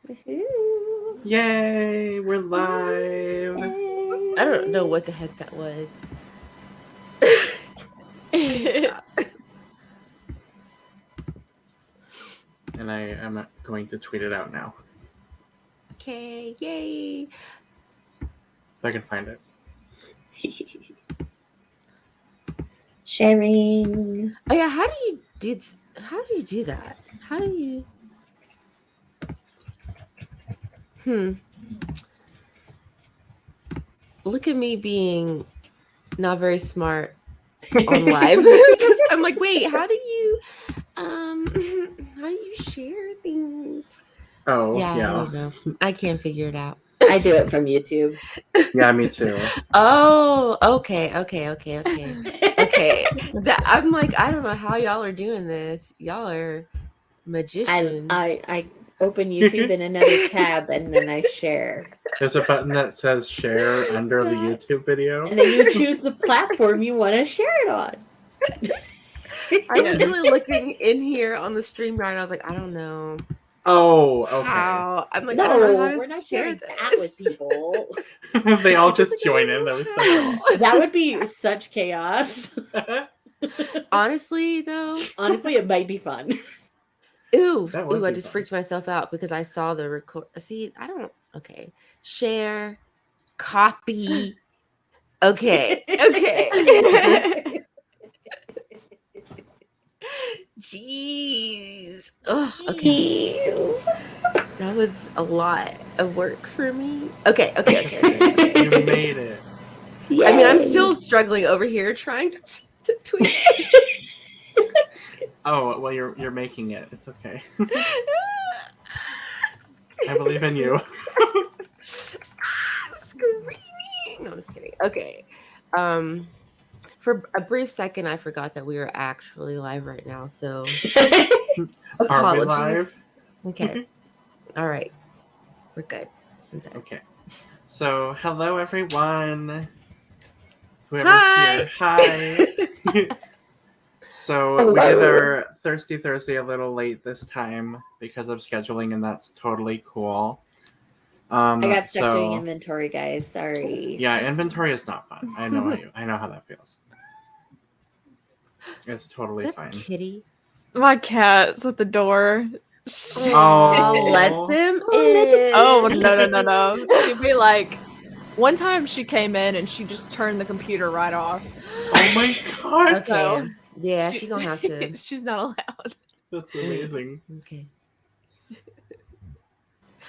Woohoo. Yay, we're live. Yay. I don't know what the heck that was. Please stop. And I am going to tweet it out now. Okay, yay. If I can find it. Sharing. Oh yeah, how do you do that? How do you Look at me being not very smart on live. Because I'm like, wait, how do you share things? Oh, Yeah, yeah. I don't know. I can't figure it out. I do it from YouTube. Yeah, me too. Oh, okay. Okay. I'm like, I don't know how y'all are doing this. Y'all are magicians. I open YouTube in another tab and then I share. There's a button that says share under the YouTube video. And then you choose the platform you want to share it on. I was really looking in here on the stream right. I was like, I don't know. Oh, okay. How? I'm like, No, I don't know how to we're not share sharing this that with people. They all just join in. That was so cool. That would be such chaos. Honestly, though. Honestly, it might be fun. Ooh, That would I be just fun. freaked myself out because I saw the record. See, I don't. Okay, share, copy. Okay. Jeez. Ugh, okay. That was a lot of work for me. Okay. You made it. Yay. I mean, I'm still struggling over here trying to tweet. Oh, well, you're making it. It's okay. I believe in you. I'm screaming. No, I'm just kidding. Okay. For a brief second, I forgot that we were actually live right now. So apologies. Are we live? Okay. All right. We're good. Okay. So, hello, everyone. Whoever's Hi. here. Hi. So, we did our Thirsty Thursday a little late this time because of scheduling, and that's totally cool. I got stuck doing inventory, guys. Sorry. Yeah, inventory is not fun. I know how that feels. It's totally Is that fine. Kitty? My cat's at the door. Oh, let them in. Oh, no. She'd be like, one time she came in and she just turned the computer right off. Oh my god. Okay. So, yeah, she's gonna have to. She's not allowed. That's amazing. Okay.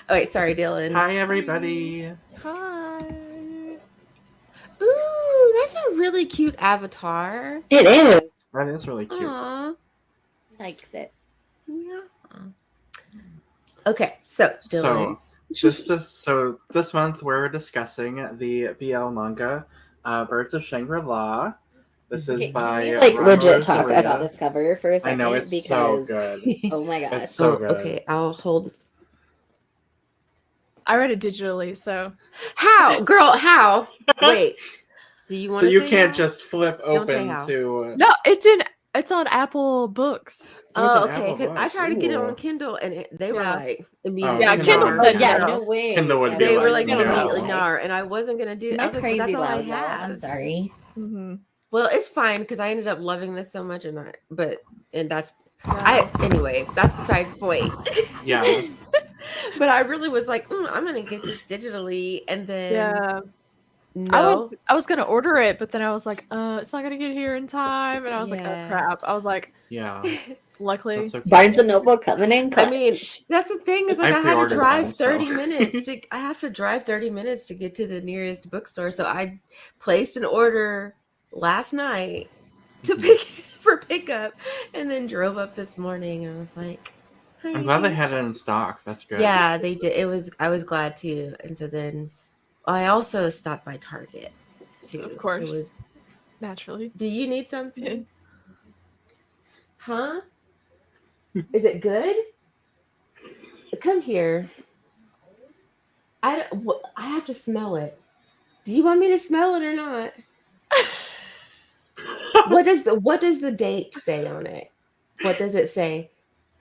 Oh wait, sorry, Dylan. Hi, everybody. Hi. Ooh, that's a really cute avatar. It is. That is really cute. Aww. Likes it. Yeah. Okay, so Dylan. So this month we're discussing the BL manga, Birds of Shangri-La. This is by Ranmaru legit talk Zariya. about this cover for a second. I know, it's because, so good. Oh my god. It's so good. Okay, I'll hold. I read it digitally, so. How, girl? How? Wait. Do you want? So to you say can't how? just flip Don't say open how. to. No, it's on Apple Books. Oh, It's an okay. Apple Because I Books. tried to get it Ooh. on Kindle, and they were Yeah. like immediately. Yeah, Kindle nar. doesn't Yeah, know. no way. Kindle would be They were like, like no. immediately nar, and I wasn't gonna do. Am I was like, crazy well, that's all I loud, y'all? I'm have. sorry. Mm-hmm. Well, it's fine because I ended up loving this so much, and that's Yeah. anyway. That's besides the point. Yeah. But I really was like, I'm gonna get this digitally, and then Yeah. no. I was gonna order it, but then I was like, it's not gonna get here in time, and I was like, oh Yeah. crap. I was like, Yeah. luckily. That's okay. Barnes and Noble coming in clutch. I mean, that's the thing is like I I had to pre-ordered drive them, so. 30 minutes to. I have to drive 30 minutes to get to the nearest bookstore, so I placed an order last night to for pickup, and then drove up this morning. And I was like, I'm glad they had it in stock. That's good. yeah, they did. I was glad too. And so then I also stopped by Target too. Of course. It was. Naturally. Do you need something? Huh? Is it good? Come here. I have to smell it. Do you want me to smell it or not? What does the date say on it? What does it say?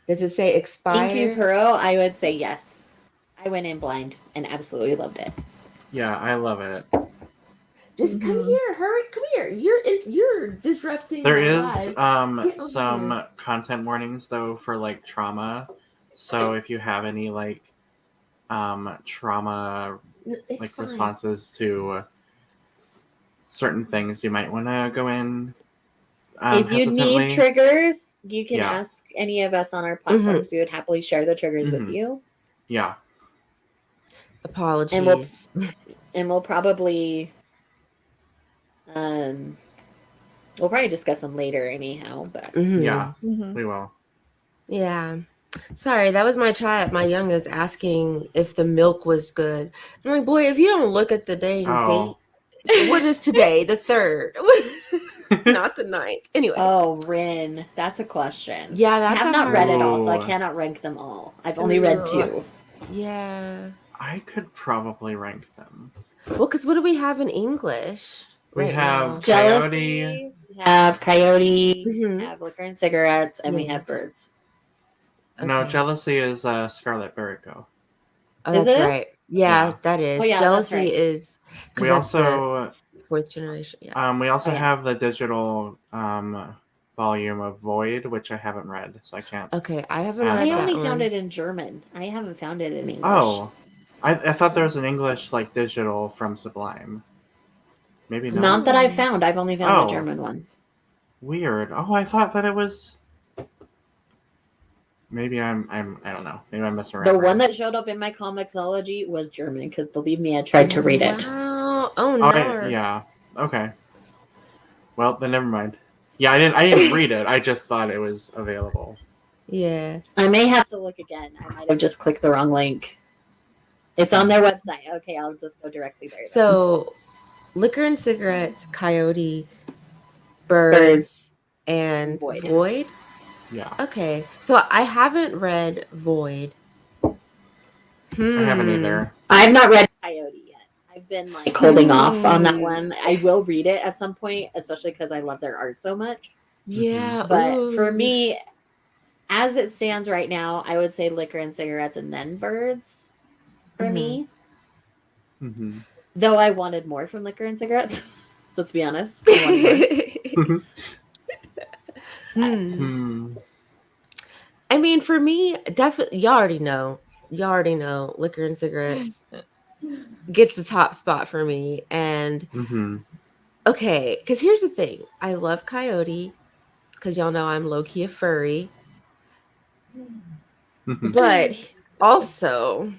Does it say expire? Thank you, Pearl. I would say yes. I went in blind and absolutely loved it. Yeah, I love it. Just come Mhm. here, hurry, come here. You're disrupting There my is life. Get over some here. content warnings though for like trauma. So if you have any like trauma It's like fine. responses to certain things, you might want to go in If you need hesitantly. triggers, you can Yeah. ask any of us on our platforms. We would happily share the triggers with Mhm. you. Yeah. Apologies. And we'll probably we'll probably discuss them later anyhow, but Mhm. Yeah. Mhm. We will. Yeah. Sorry, that was my child, my youngest, asking if the milk was good. I'm like, boy, if you don't look at the dang date, Oh. what is today? The 3rd. Not the 9th. Anyway. oh, Rin, that's a question. Yeah, I that's have a not hard read it all, so I Ooh. cannot rank them all. I've only read 2. Yeah. I could probably rank them. Well, because what do we have in English We right have now? Jealousy, we have Coyote, we Mhm. have Liquor and Cigarettes, and we have Yes. Birds. No, Okay. Jealousy is Scarlet Burico. Oh, Is that's it? right. Yeah, Yeah. that is. Oh, yeah, that's Jealousy right. is because We that's the also 4th generation. Yeah. we also Oh, yeah. have the digital volume of Void, which I haven't read, so I can't. Okay, I haven't add read I that only one. found it in German. I haven't found it in English. Oh, I thought there was an English like digital from Sublime. Maybe not. Not that I've found. I've only found Oh. the German one. Weird. Oh, I thought that it was. Maybe I don't know. Maybe I'm misremembering. The one that showed up in my Comixology was German, because believe me, I tried to read it. Wow. Oh no. Yeah. Okay. Well, then never mind. Yeah, I didn't read it. I just thought it was available. Yeah. I may have to look again. I might have just clicked the wrong link. It's on their website. Okay, I'll just go directly there. So, Liquor and Cigarettes, Coyote, Birds, and Void. Void. Yeah. Okay, so I haven't read Void. I haven't either. I've not read Coyote yet. I've been like holding off on that one. I will read it at some point, especially because I love their art so much. Yeah, But for ooh. me, as it stands right now, I would say Liquor and Cigarettes and then Birds for me. Mm-hmm. Though I wanted more from Liquor and Cigarettes. Let's be honest. I wanted more. I mean, for me, definitely, you already know, Liquor and Cigarettes gets the top spot for me. And okay, because here's the thing, I love Coyote because y'all know I'm low key a furry, but also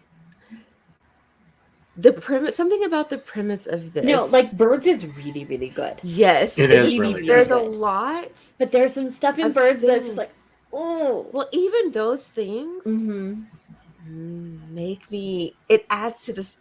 the premise, something about the premise of this. No, like Birds is really, really good. Yes, it is really there's good. a lot, but there's some stuff in of Birds that's things. just like, oh. Well, even those things make me. It adds to this.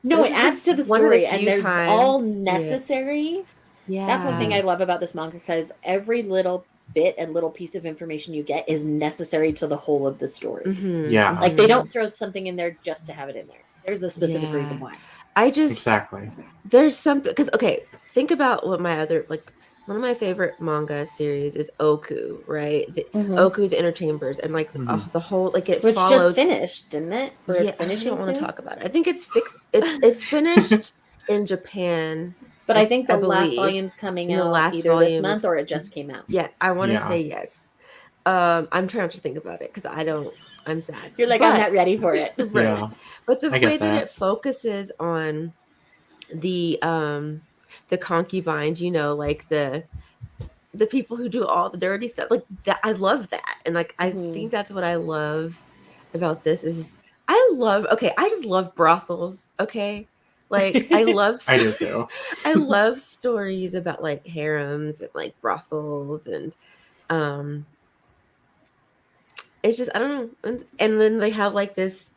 No, this it is adds to the one of the story, and few they're times- all necessary. Yeah, That's one thing I love about this manga, because every little bit and little piece of information you get is necessary to the whole of the story. Yeah. Like they don't throw something in there just to have it in there. There's a specific reason why. Exactly. There's something, because okay, think about what my other, like, one of my favorite manga series is Oku, right? Oku, the Inner Chambers, and like the whole, like, it which follows. just finished, didn't it? Or Yeah, it's finishing I don't want to soon? talk about it. I think it's fixed. It's finished in Japan. But I think the last believe. volume's coming And the out last either this volume month is- or it just came out. Yeah, I want to say yes. I'm trying to think about it because I'm sad. You're like, I'm not ready for it. Right. Yeah. But the I get way that that. it focuses on the concubines, you know, like the people who do all the dirty stuff, like that, I love that. And like I think that's what I love about this, is just I just love brothels, okay? Like I love I do too. I love stories about like harems and like brothels, and it's just, I don't know. And then they have like this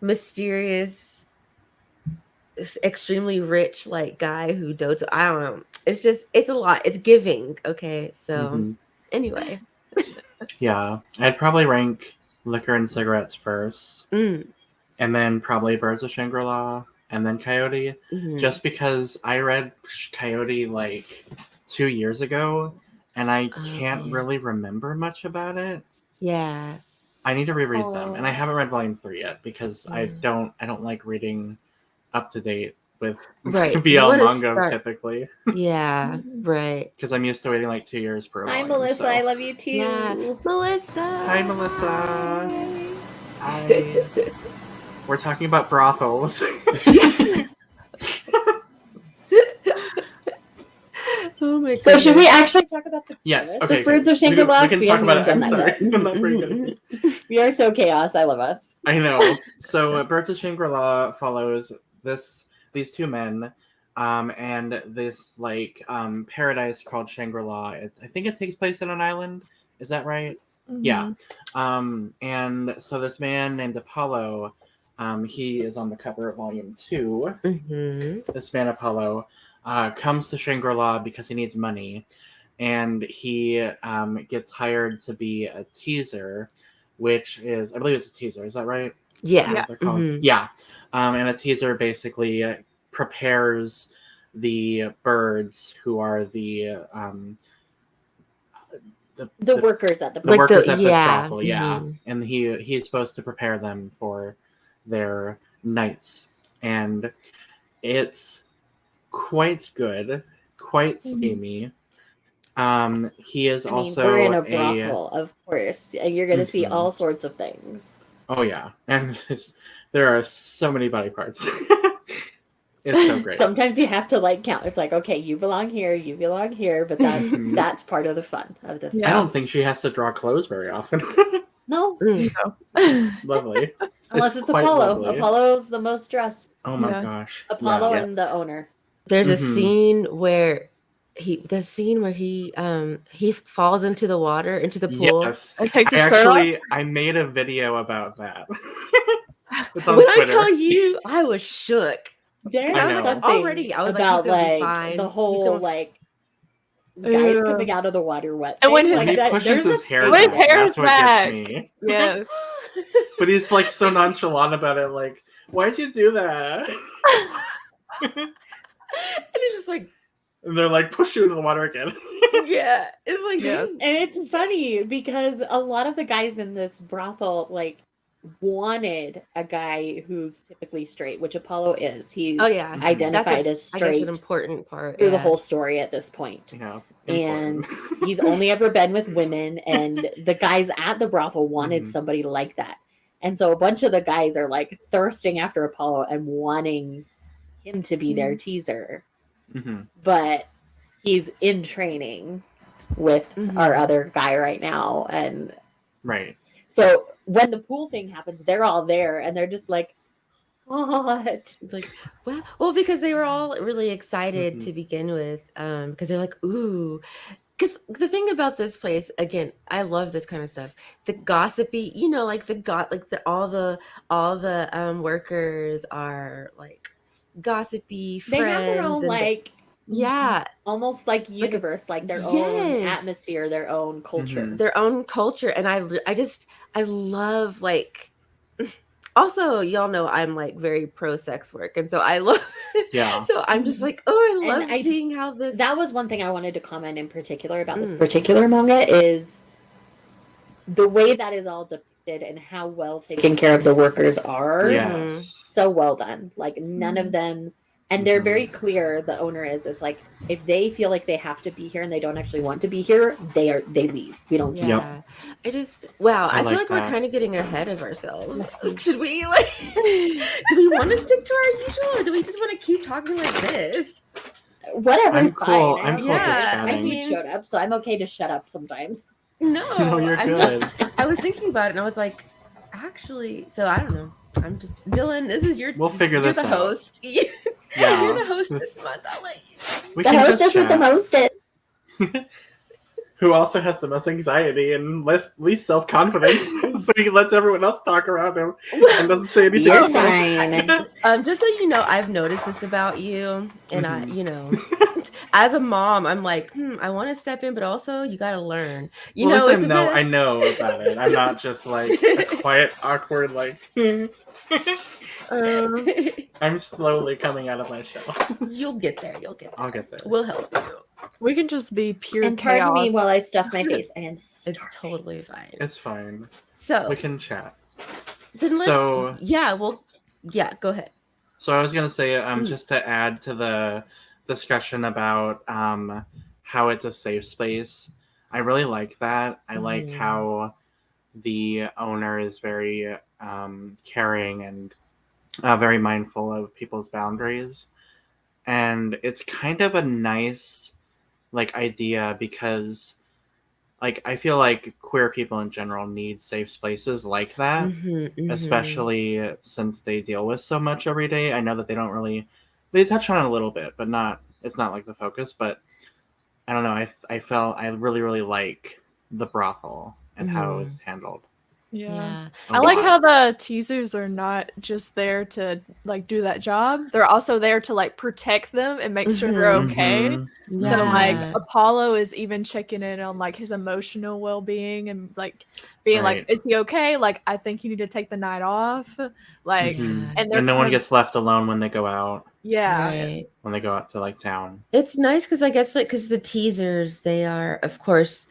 mysterious, extremely rich like guy who dotes. I don't know. It's a lot. It's giving. Okay, so anyway, yeah, I'd probably rank Liquor and Cigarettes first, and then probably Birds of Shangri-La, and then Coyote, just because I read Coyote like 2 years ago, and I can't really remember much about it. Yeah. I need to reread them, and I haven't read volume 3 yet because I don't like reading up to date with BL manga typically. Yeah, right. Because I'm used to waiting like 2 years per volume. Hi, Melissa. I love you too. Yeah, Melissa. Hi, Melissa. Hi. We're talking about brothels. Oh my So should we actually talk about the okay, Birds of Shangri-La? We can talk about it. I'm sorry. I'm not very good at this. We are so chaos. I love us. I know. So Birds of Shangri-La follows these two men and this paradise called Shangri-La. I think it takes place on an island. Is that right? Mm-hmm. Yeah. And so this man named Apollo, he is on the cover of volume 2. Mm-hmm. This man Apollo comes to Shangri-La because he needs money, and he gets hired to be a teaser, which is, I believe it's a teaser. Is that right? Yeah. They're called? Mm-hmm. Yeah. And a teaser basically prepares the birds who are the workers at the workers at this brothel, Mm-hmm. and he's supposed to prepare them for their nights, and it's quite good, quite steamy. He is also we're in a brothel, of course. You're going to see all sorts of things. Oh yeah, and there are so many body parts. It's so great. Sometimes you have to count. It's like, okay, you belong here, but that's part of the fun of this. I don't think she has to draw clothes very often. No. Lovely. Unless it's Apollo. Lovely. Apollo's the most dressed. Oh my gosh. Apollo and the owner. There's a scene where he falls into the water, into the pool. Yes. And takes his shirt off. I made a video about that. When I tell you, I was shook. There's something already. I was about he's gonna be fine. The whole guys coming out of the water wet. And when he pushes his hair when back, his hair is that's what back. gets me. Yeah. But he's so nonchalant about it. Why'd you do that? And it's just and they're push you into the water again. Yeah, it's yes. And it's funny because a lot of the guys in this brothel wanted a guy who's typically straight, which Apollo is. He's identified as straight. That's an important part through the whole story at this point. Yeah, and he's only ever been with women, and the guys at the brothel wanted somebody like that. And so a bunch of the guys are thirsting after Apollo and wanting him to be their teaser. But he's in training with our other guy right now, and so when the pool thing happens, they're all there and they're just what? Well, because they were all really excited to begin with, because they're ooh. Because the thing about this place, again, I love this kind of stuff. The gossipy, all the workers are gossipy friends. They have their own almost universe, their own atmosphere, their own culture, and I love also, y'all know I'm very pro sex work, and so I love so I'm just I love seeing how this. That was one thing I wanted to comment in particular about this particular manga is the way that is all depicted and how well taken care of the workers are. So well done. None of them. And they're very clear, the owner is, it's if they feel like they have to be here and they don't actually want to be here, they leave. We don't care. Yeah. It is, wow, I feel we're kind of getting ahead of ourselves. Should we, do we want to stick to our usual, or do we just want to keep talking like this? Whatever's cool. fine. I'm cool. I mean, shut up, so I'm okay to shut up sometimes. No, you're good. I was thinking about it, and I was actually, so I don't know. I'm just, Dylan, this is your, we'll figure this out. You're the host. You're the host this month. I'll let you. The hostess with the mostest. Who also has the most anxiety and least self-confidence, so he lets everyone else talk around him and doesn't say anything. You're fine. Just so you know, I've noticed this about you, and I, as a mom, I'm I want to step in, but also you got to learn. I know about it. I'm not just a quiet, awkward, I'm slowly coming out of my shell. You'll get there. I'll get there. We'll help you. We can just be pure and chaos. pardon me while I stuff my face. I am starving. It's totally fine. It's fine. So we can chat. Then let's. So go ahead. So I was gonna say, just to add to the discussion about how it's a safe space. I really like that. I like how the owner is very caring and very mindful of people's boundaries, and it's kind of a nice idea because I feel like queer people in general need safe spaces like that, especially since they deal with so much every day. I know that they touch on it a little bit, but it's not like the focus, but I don't know. I really, really like the brothel and how it was handled. Yeah. I like how the teasers are not just there to do that job. They're also there to protect them and make sure they're okay. So Apollo is even checking in on his emotional well-being and being is he okay? I think you need to take the night off. And no one gets left alone when they go out. Yeah. Right. When they go out to town. It's nice because I guess because the teasers, they are of course,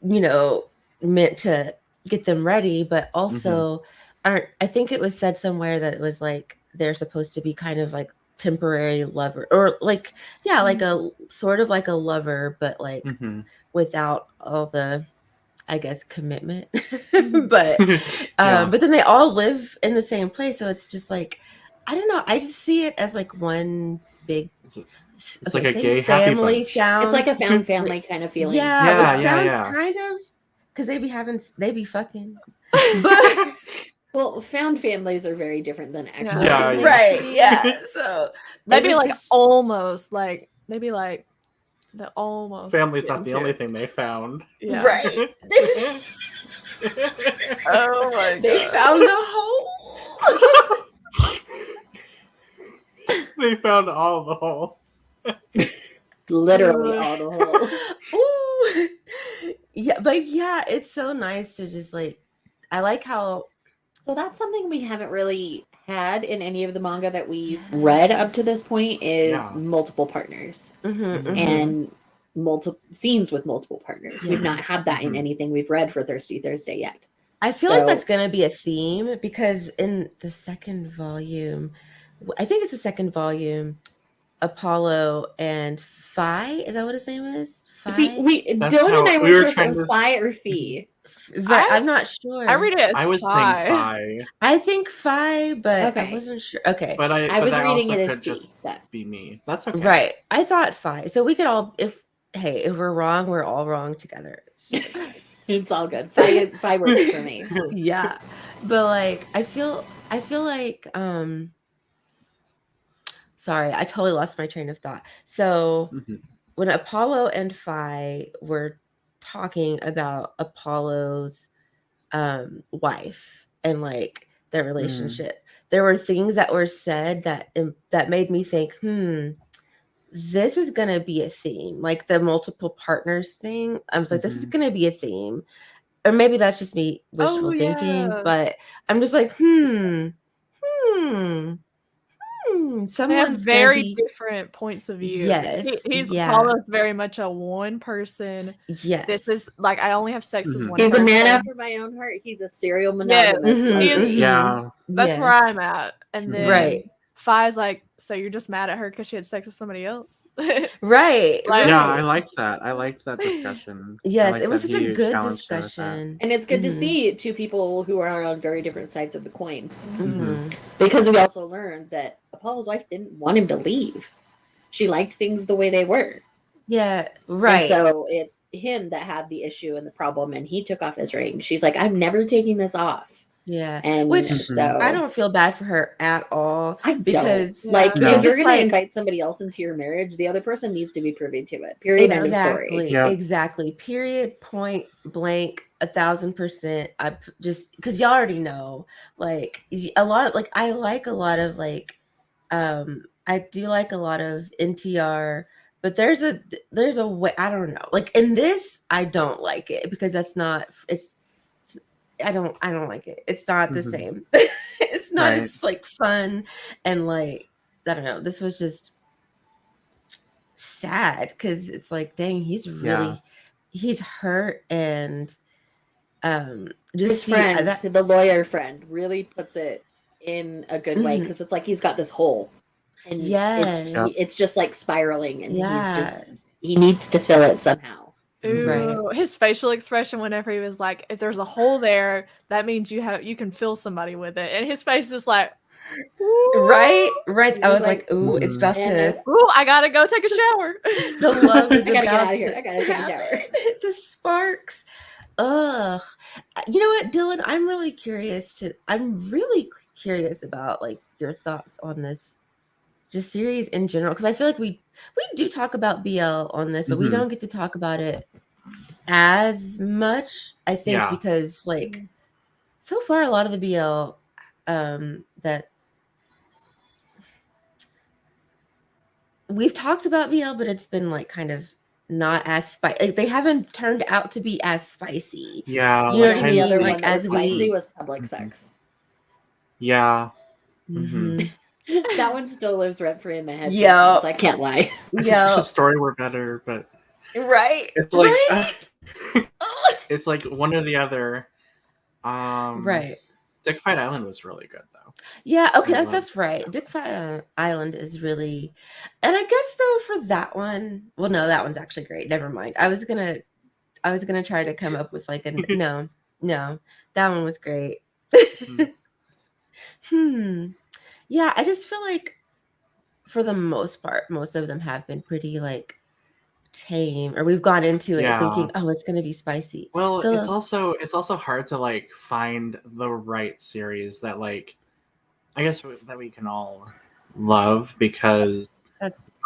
meant to get them ready, but also aren't. I think it was said somewhere that it was they're supposed to be kind of temporary lover or like a sort of like a lover, but without all the, I guess, commitment. but but then they all live in the same place, so it's just I don't know. I just see it as one big. It's like a gay family sounds. It's like a found family kind of feeling. Yeah, which sounds kind of because they be fucking. But well, found families are very different than actual families. Right? Yeah. So maybe almost maybe the almost family's not the only thing they found. Yeah. Right. Oh my god. They found the hole. They found all the holes. Literally all the holes. Ooh. Yeah, but it's so nice to just I like how. So that's something we haven't really had in any of the manga that we've read up to this point is multiple partners and multiple scenes with multiple partners. We've not had that in anything we've read for Thirsty Thursday yet. I feel like that's going to be a theme because in the second volume, I think it's the second volume, Apollo and Phi, is that what his name is? Phi? See, Dylan and I were sure if it was Phi or Phi. Right, I'm not sure. I read it as I was thinking Phi. I think Phi, but I wasn't sure. Okay. But I was reading it as just be me. That's okay. Right. I thought Phi. So we could all, if we're wrong, we're all wrong together. It's all good. Phi works for me. Yeah. But I feel like sorry, I totally lost my train of thought. So when Apollo and Phi were talking about Apollo's wife and their relationship, there were things that were said that made me think, this is gonna be a theme, the multiple partners thing. I was like, this is gonna be a theme, or maybe that's just me wishful thinking, but I'm just someone's they have very different points of view. Yes, Apollo's very much a one person. Yes, this is I only have sex with one. He's person. A man after my own heart. He's a serial monogamous. That's where I'm at. And then Phi's so you're just mad at her because she had sex with somebody else, right? Yeah, I like that. I liked that discussion. Yes, it was such a good discussion, and it's good to see two people who are on very different sides of the coin. Because we also learned that Apollo's wife didn't want him to leave. She liked things the way they were. Yeah, right. And so it's him that had the issue and the problem, and he took off his ring. She's like, I'm never taking this off. Yeah, and which so I don't feel bad for her at all. Because if you're gonna invite somebody else into your marriage, the other person needs to be privy to it. Period. End of story. Exactly. Period. Point blank. 1,000%. I just because y'all already know, a lot of I like a lot of I do like a lot of NTR, but there's a way, I don't know. In this, I don't like it because that's not I don't like it. It's not the same. It's not as fun and I don't know. This was just sad because it's dang, he's hurt and His friend, the lawyer friend, really puts it in a good way because it's like he's got this hole, and it's just like spiraling, and he needs to fill it somehow. Ooh, his facial expression whenever he was like, "If there's a hole there, that means you can fill somebody with it," and his face is like, right. I was like, "Ooh, it's about to. Ooh, I gotta go take a shower. The love is about to get out of here. I gotta take a shower. The sparks." Ugh. You know what, Dylan? I'm really curious about like your thoughts on this just series in general, because I feel like we do talk about BL on this, but we don't get to talk about it as much, I think, because like so far a lot of the BL that we've talked about BL, but it's been like kind of not as spicy. Like, they haven't turned out to be as spicy. Yeah, you know what I mean. The other like one as spicy was public sex. Yeah. That one still lives rent free in my head. Yeah, I can't lie. Yeah, the story were better, but it's like it's like one or the other. Dick Fight Island was really good though. Yeah, okay, that's right. Dick Fight Island is really, and I guess though for that one, well, no, that one's actually great. Never mind. I was gonna try to come up with like a no, that one was great. Yeah, I just feel like for the most part, most of them have been pretty like tame, or we've gone into it thinking, oh, it's gonna be spicy. Well, so, it's also hard to like find the right series that like I guess that we can all love, because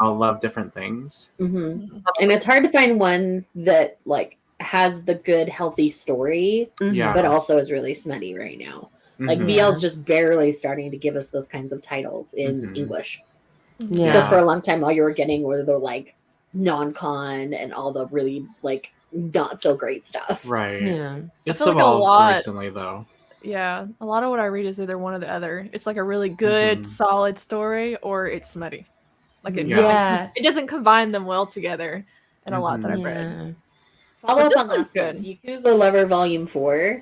all love different things. And it's hard to find one that like has the good healthy story, but also is really smutty right now. Like BL's just barely starting to give us those kinds of titles in English. Because for a long time all you were getting were the like non-con and all the really like not so great stuff. Right. Yeah. It's evolved recently though. Yeah. A lot of what I read is either one or the other. It's like a really good, solid story, or it's smutty. Like it doesn't combine them well together in a lot that I've read. Follow up on last one. Yakuza Lover Volume 4.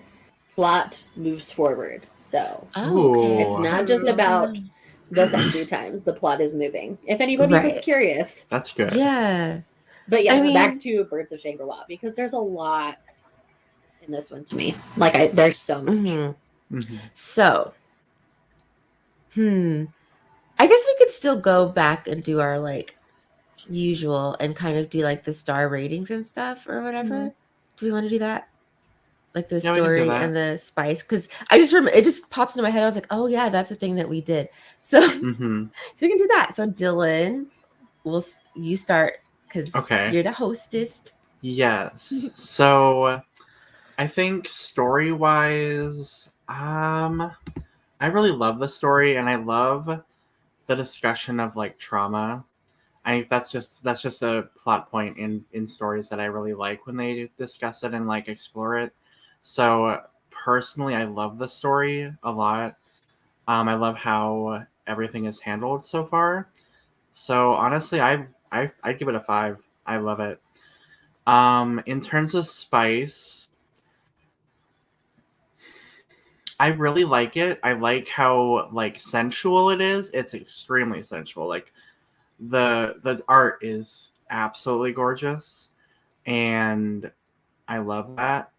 Plot moves forward. So it's not just about the sexy times. The plot is moving. If anybody was curious. That's good. Yeah. But yes, back to Birds of Shangri-La, because there's a lot in this one to me. Like there's so much. So I guess we could still go back and do our like usual and kind of do like the star ratings and stuff or whatever. Do we want to do that? Like the story and the spice, because I just remember it just popped into my head. I was like, "Oh yeah, that's the thing that we did." So, so we can do that. So Dylan, you start because you're the hostess. Yes. So, I think story wise, I really love the story, and I love the discussion of like trauma. I think that's just a plot point in stories that I really like when they discuss it and like explore it. So personally, I love the story a lot. I love how everything is handled so far. So honestly, I'd give it a 5. I love it. In terms of spice, I really like it. I like how like sensual it is. It's extremely sensual. Like the art is absolutely gorgeous, and I love that.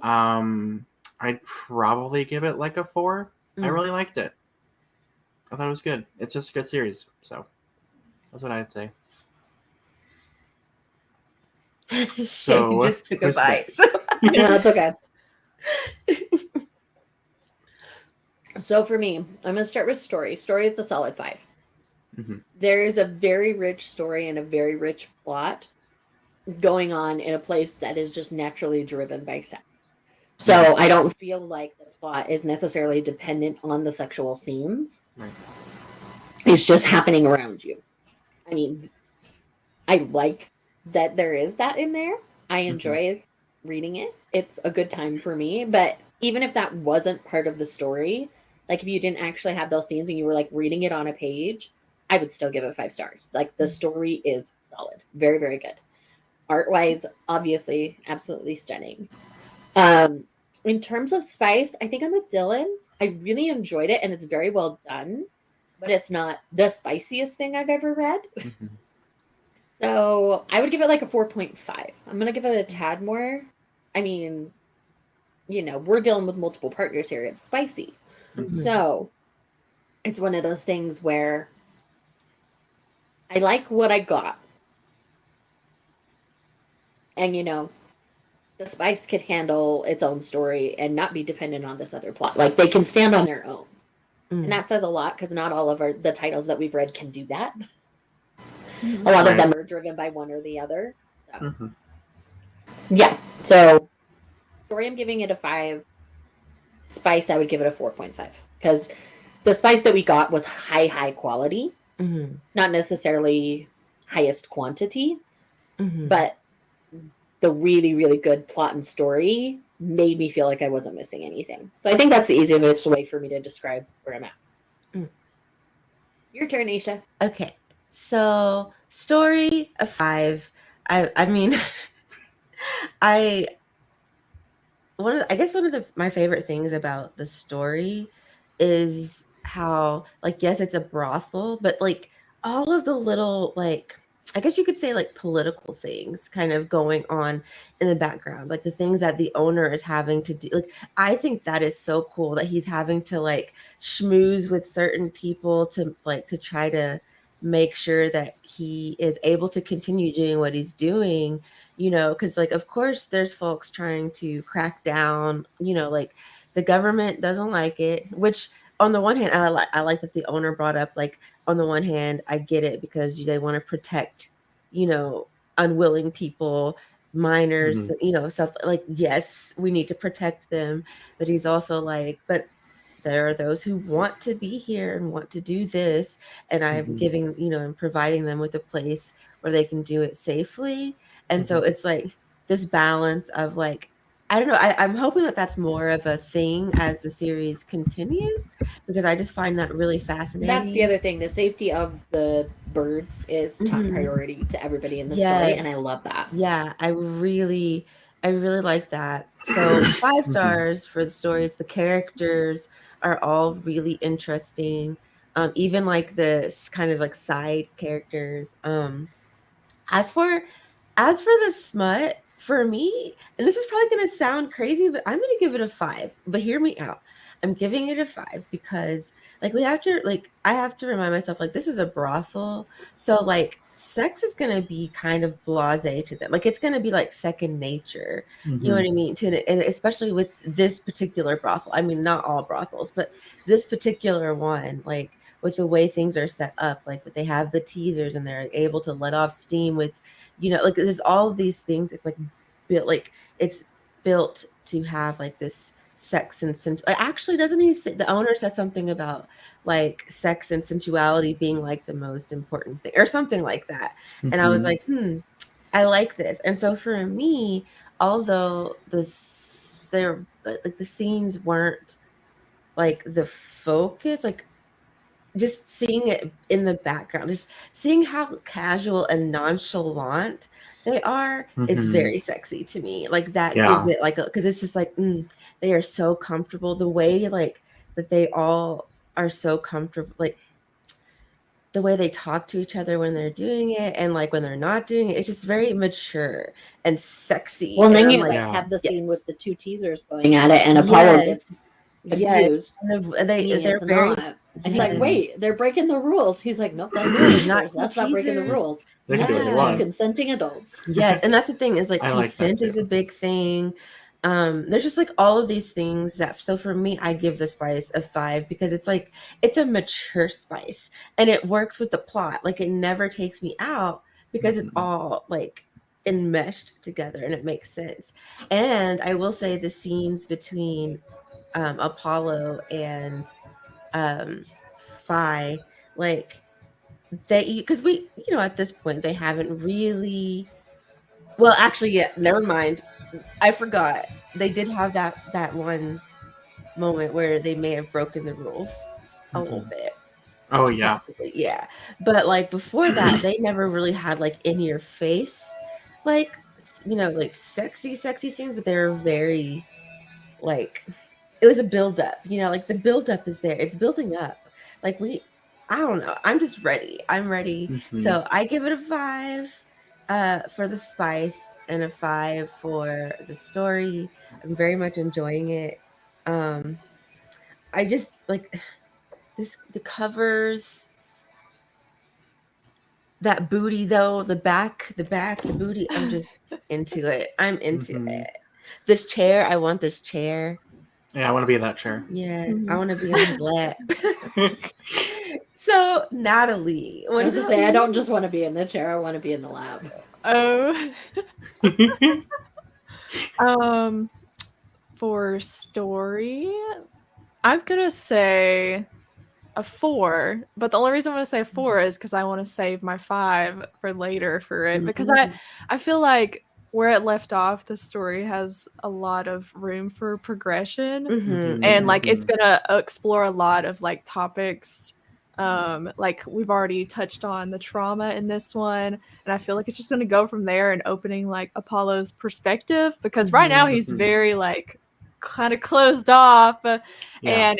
I'd probably give it like a 4. I really liked it. I thought it was good. It's just a good series. So that's what I'd say. Shane just took a bite. No, that's okay. So for me, I'm going to start with story. Story, it's a solid 5. There is a very rich story and a very rich plot going on in a place that is just naturally driven by sex. So I don't feel like the plot is necessarily dependent on the sexual scenes. It's just happening around you. I mean, I like that there is that in there. I enjoy reading it. It's a good time for me. But even if that wasn't part of the story, like if you didn't actually have those scenes and you were like reading it on a page, I would still give it 5 stars. Like the story is solid. Very, very good. Art-wise, obviously, absolutely stunning. In terms of spice, I think I'm with Dylan. I really enjoyed it, and it's very well done, but it's not the spiciest thing I've ever read. Mm-hmm. So I would give it like a 4.5. I'm going to give it a tad more. I mean, we're dealing with multiple partners here. It's spicy. Mm-hmm. So it's one of those things where I like what I got. And, the spice could handle its own story and not be dependent on this other plot. Like, they can stand on their own. Mm. And that says a lot, because not all of the titles that we've read can do that. Mm-hmm. A lot of them are driven by one or the other. So. Mm-hmm. Yeah. So, story, I'm giving it a 5. Spice, I would give it a 4.5. Because the spice that we got was high quality. Mm-hmm. Not necessarily highest quantity. Mm-hmm. But the really, really good plot and story made me feel like I wasn't missing anything. So I think that's the easiest way for me to describe where I'm at. Mm. Your turn, Aisha. Okay. So story, a 5. I mean, I guess one of my favorite things about the story is how, like, yes, it's a brothel, but like all of the little, like, I guess you could say, like, political things kind of going on in the background, like the things that the owner is having to do. Like, I think that is so cool that he's having to like schmooze with certain people to try to make sure that he is able to continue doing what he's doing, because like, of course there's folks trying to crack down, like the government doesn't like it, which on the one hand, I like that the owner brought up, like, on the one hand, I get it because they want to protect, unwilling people, minors, mm-hmm. Stuff like, yes, we need to protect them. But he's also like, but there are those who want to be here and want to do this. And I'm mm-hmm. giving, and providing them with a place where they can do it safely. And mm-hmm. so it's like this balance of like, I don't know. I'm hoping that that's more of a thing as the series continues, because I just find that really fascinating. That's the other thing. The safety of the birds is top mm-hmm. priority to everybody in the story, and I love that. Yeah, I really like that. So 5 stars for the stories. The characters are all really interesting. Even like the kind of like side characters. As for the smut, for me, and this is probably going to sound crazy, but I'm going to give it a 5. But hear me out. I'm giving it a 5 because like I have to remind myself, like, this is a brothel. So like sex is going to be kind of blasé to them. Like, it's going to be like second nature. Mm-hmm. You know what I mean? And especially with this particular brothel. I mean, not all brothels, but this particular one, like, with the way things are set up, like they have the teasers and they're able to let off steam with, like, there's all of these things. It's like it's built to have like this sex and actually, doesn't he say, the owner says something about like sex and sensuality being like the most important thing or something like that. Mm-hmm. And I was like, I like this. And so for me, although the scenes weren't like the focus, like, just seeing it in the background, just seeing how casual and nonchalant they are mm-hmm. is very sexy to me. Like, that gives it like because it's just like they are so comfortable. The way like that they all are so comfortable, like the way they talk to each other when they're doing it and like when they're not doing it, it's just very mature and sexy. Well, and then you have the scene with the 2 teasers going at it, and Apollo gets confused. And they're very. And he's like, wait, they're breaking the rules. He's like, nope, that's not breaking the rules. Two consenting adults. Yes, and that's the thing is like consent is a big thing. There's just like all of these things that. So for me, I give the spice a 5 because it's like it's a mature spice and it works with the plot. Like, it never takes me out because it's all like enmeshed together and it makes sense. And I will say the scenes between Apollo and Phi, like, they, because we, at this point they haven't really, well, actually, never mind, I forgot, they did have that one moment where they may have broken the rules a little bit. Oh yeah. Yeah, but like before that they never really had like in your face, like, like sexy scenes, but they're very like it was a buildup, like the buildup is there. It's building up. Like I don't know. I'm just ready. I'm ready. Mm-hmm. So I give it a 5 for the spice and a 5 for the story. I'm very much enjoying it. I just like the covers, that booty though, the back, the booty. I'm just into it. I'm into it. This chair, I want this chair. Yeah, I want to be in that chair. Yeah, I want to be on his lap. So, Natalie, I was to say, I don't just want to be in the chair. I want to be in the lab. For story, I'm gonna say a 4, but the only reason I'm gonna say a 4 is because I want to save my 5 for later for it, because I feel like where it left off, the story has a lot of room for progression, and like it's gonna explore a lot of like topics. Like we've already touched on the trauma in this one, and I feel like it's just gonna go from there and opening like Apollo's perspective, because right now he's very like kind of closed off, and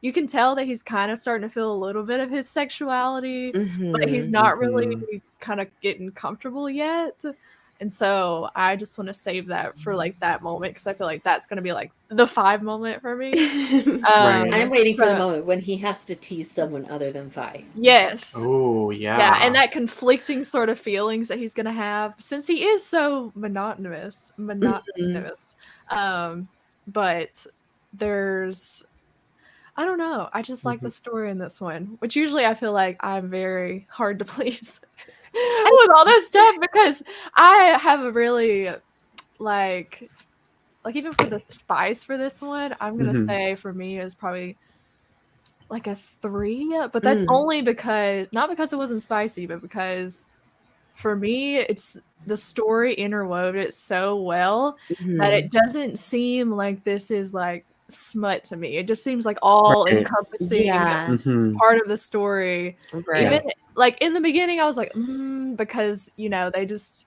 you can tell that he's kind of starting to feel a little bit of his sexuality, but he's not really kind of getting comfortable yet. And so I just want to save that for like that moment, because I feel like that's going to be like the 5 moment for me. I'm waiting for the moment when he has to tease someone other than Fi. Yes. Oh, yeah. Yeah, and that conflicting sort of feelings that he's going to have, since he is so monotonous. But there's, I don't know. I just like the story in this one, which usually I feel like I'm very hard to please with all this stuff, because I have a really like even for the spice for this one, I'm gonna say for me is probably like a 3, but that's only because, not because it wasn't spicy, but because for me it's the story interwove it so well that it doesn't seem like this is like smut to me. It just seems like all encompassing part of the story. Even like in the beginning I was like because it just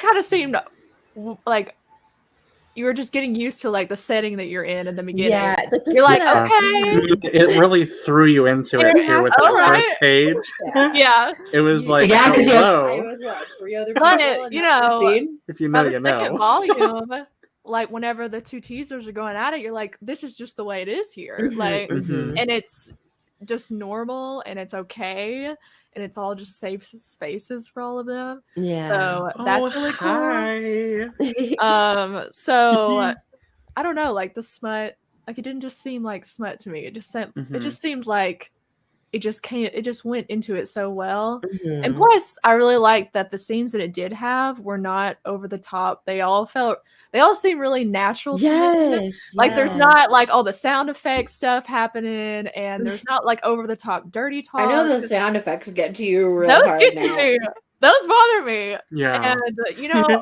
kind of seemed like you were just getting used to like the setting that you're in the beginning. Yeah, you're like, okay. It really threw you into it too with the first page. Yeah. It was like, hello. But if you know, by the second volume, like whenever the 2 teasers are going at it, you're like, this is just the way it is here. Like, and it's just normal and it's okay. And it's all just safe spaces for all of them. Yeah. So that's really cool. So I don't know, like the smut, like it didn't just seem like smut to me. It just seemed like it just went into it so well. And plus I really liked that the scenes that it did have were not over the top. They all seem really natural to me. Like there's not like all the sound effects stuff happening, and there's not like over the top dirty talk. I know the sound effects get to you real hard get now. to me. Those bother me. Yeah. And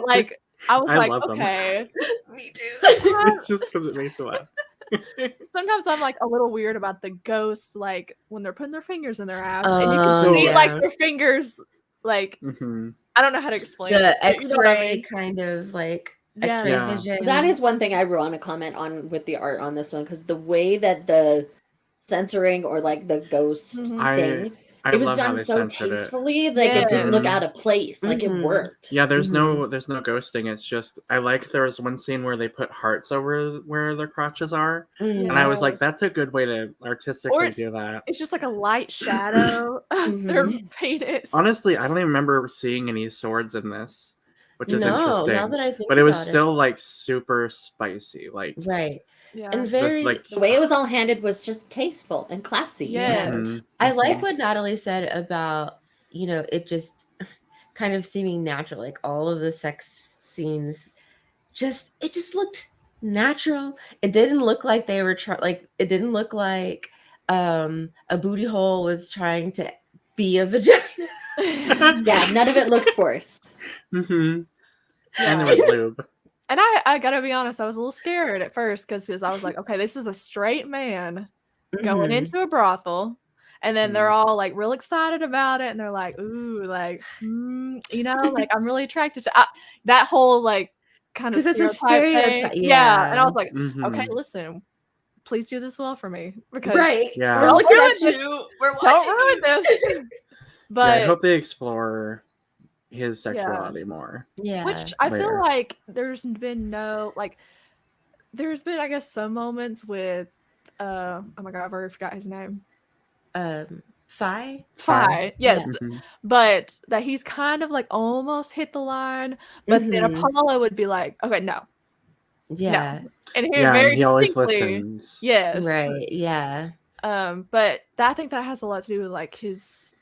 like I was like, okay. Me too. It's just because it makes you laugh. Sometimes I'm like a little weird about the ghosts, like when they're putting their fingers in their ass, and you can see like their fingers, like I don't know how to explain the X-ray kind of like X-ray vision. That is one thing I want to comment on with the art on this one, because the way that the censoring or like the ghost thing. It was done so tastefully, like it didn't look out of place, like it worked. Yeah, there's no ghosting. It's just I like there was one scene where they put hearts over where their crotches are, and I was like, that's a good way to artistically do that. It's just like a light shadow of their penis. Honestly, I don't even remember seeing any swords in this, which is interesting. Now that I think but it was still like super spicy, like Yeah. And very the way it was all handed was just tasteful and classy. Yeah. I like what Natalie said about, it just kind of seeming natural, like all of the sex scenes it just looked natural. It didn't look like they were it didn't look like a booty hole was trying to be a vagina. Yeah, none of it looked forced. And there was lube. And I gotta be honest, I was a little scared at first because I was like, okay, this is a straight man going into a brothel, and then they're all like real excited about it, and they're like, ooh, like, like I'm really attracted to that whole like kind of it's a stereotype. stereotype. Yeah. And I was like, Mhm. okay, listen, please do this well for me because Right. Yeah. We're Don't looking ruin at this. you. We're don't watching ruin you. this. Yeah, I But hope they explore his sexuality more. Yeah. which I feel later. like there's been I guess some moments with oh my god, I've already forgot his name. Phi? Yes. Mhm. But that he's kind of like almost hit the line, but then Apollo would be like, okay, no. Yeah. No. And he And he always distinctly, listens. yes. Right. Yeah. But I think that has a lot to do with like his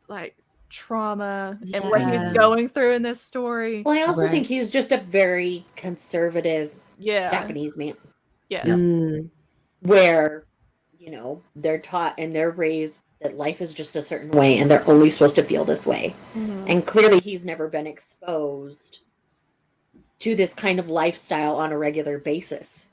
like trauma and what he's going through in this story. Well, I also think he's just a very conservative Japanese man. Yes. Where, they're taught and they're raised that life is just a certain way and they're only supposed to feel this way. And clearly he's never been exposed to this kind of lifestyle on a regular basis.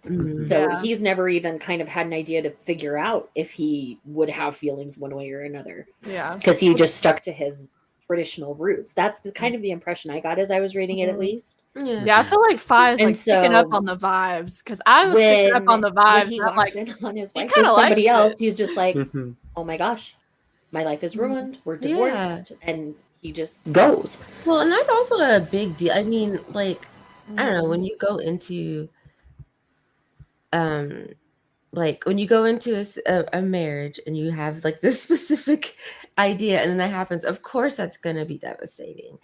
So he's never even kind of had an idea to figure out if he would have feelings one way or another. Yeah. Because he just stuck to his traditional roots. That's the kind of the impression I got as I was reading it, at least. Yeah, I feel like Phi is like picking up on the vibes because I was picking up on the vibes. When he walks walks in on his wife with somebody else, he's just like, "Oh my gosh, my life is ruined. We're divorced," and he just goes. Well, and that's also a big deal. I mean, like, I don't know, when you go into like when you go into a marriage and you have like this specific idea and then that happens, of course that's going to be devastating,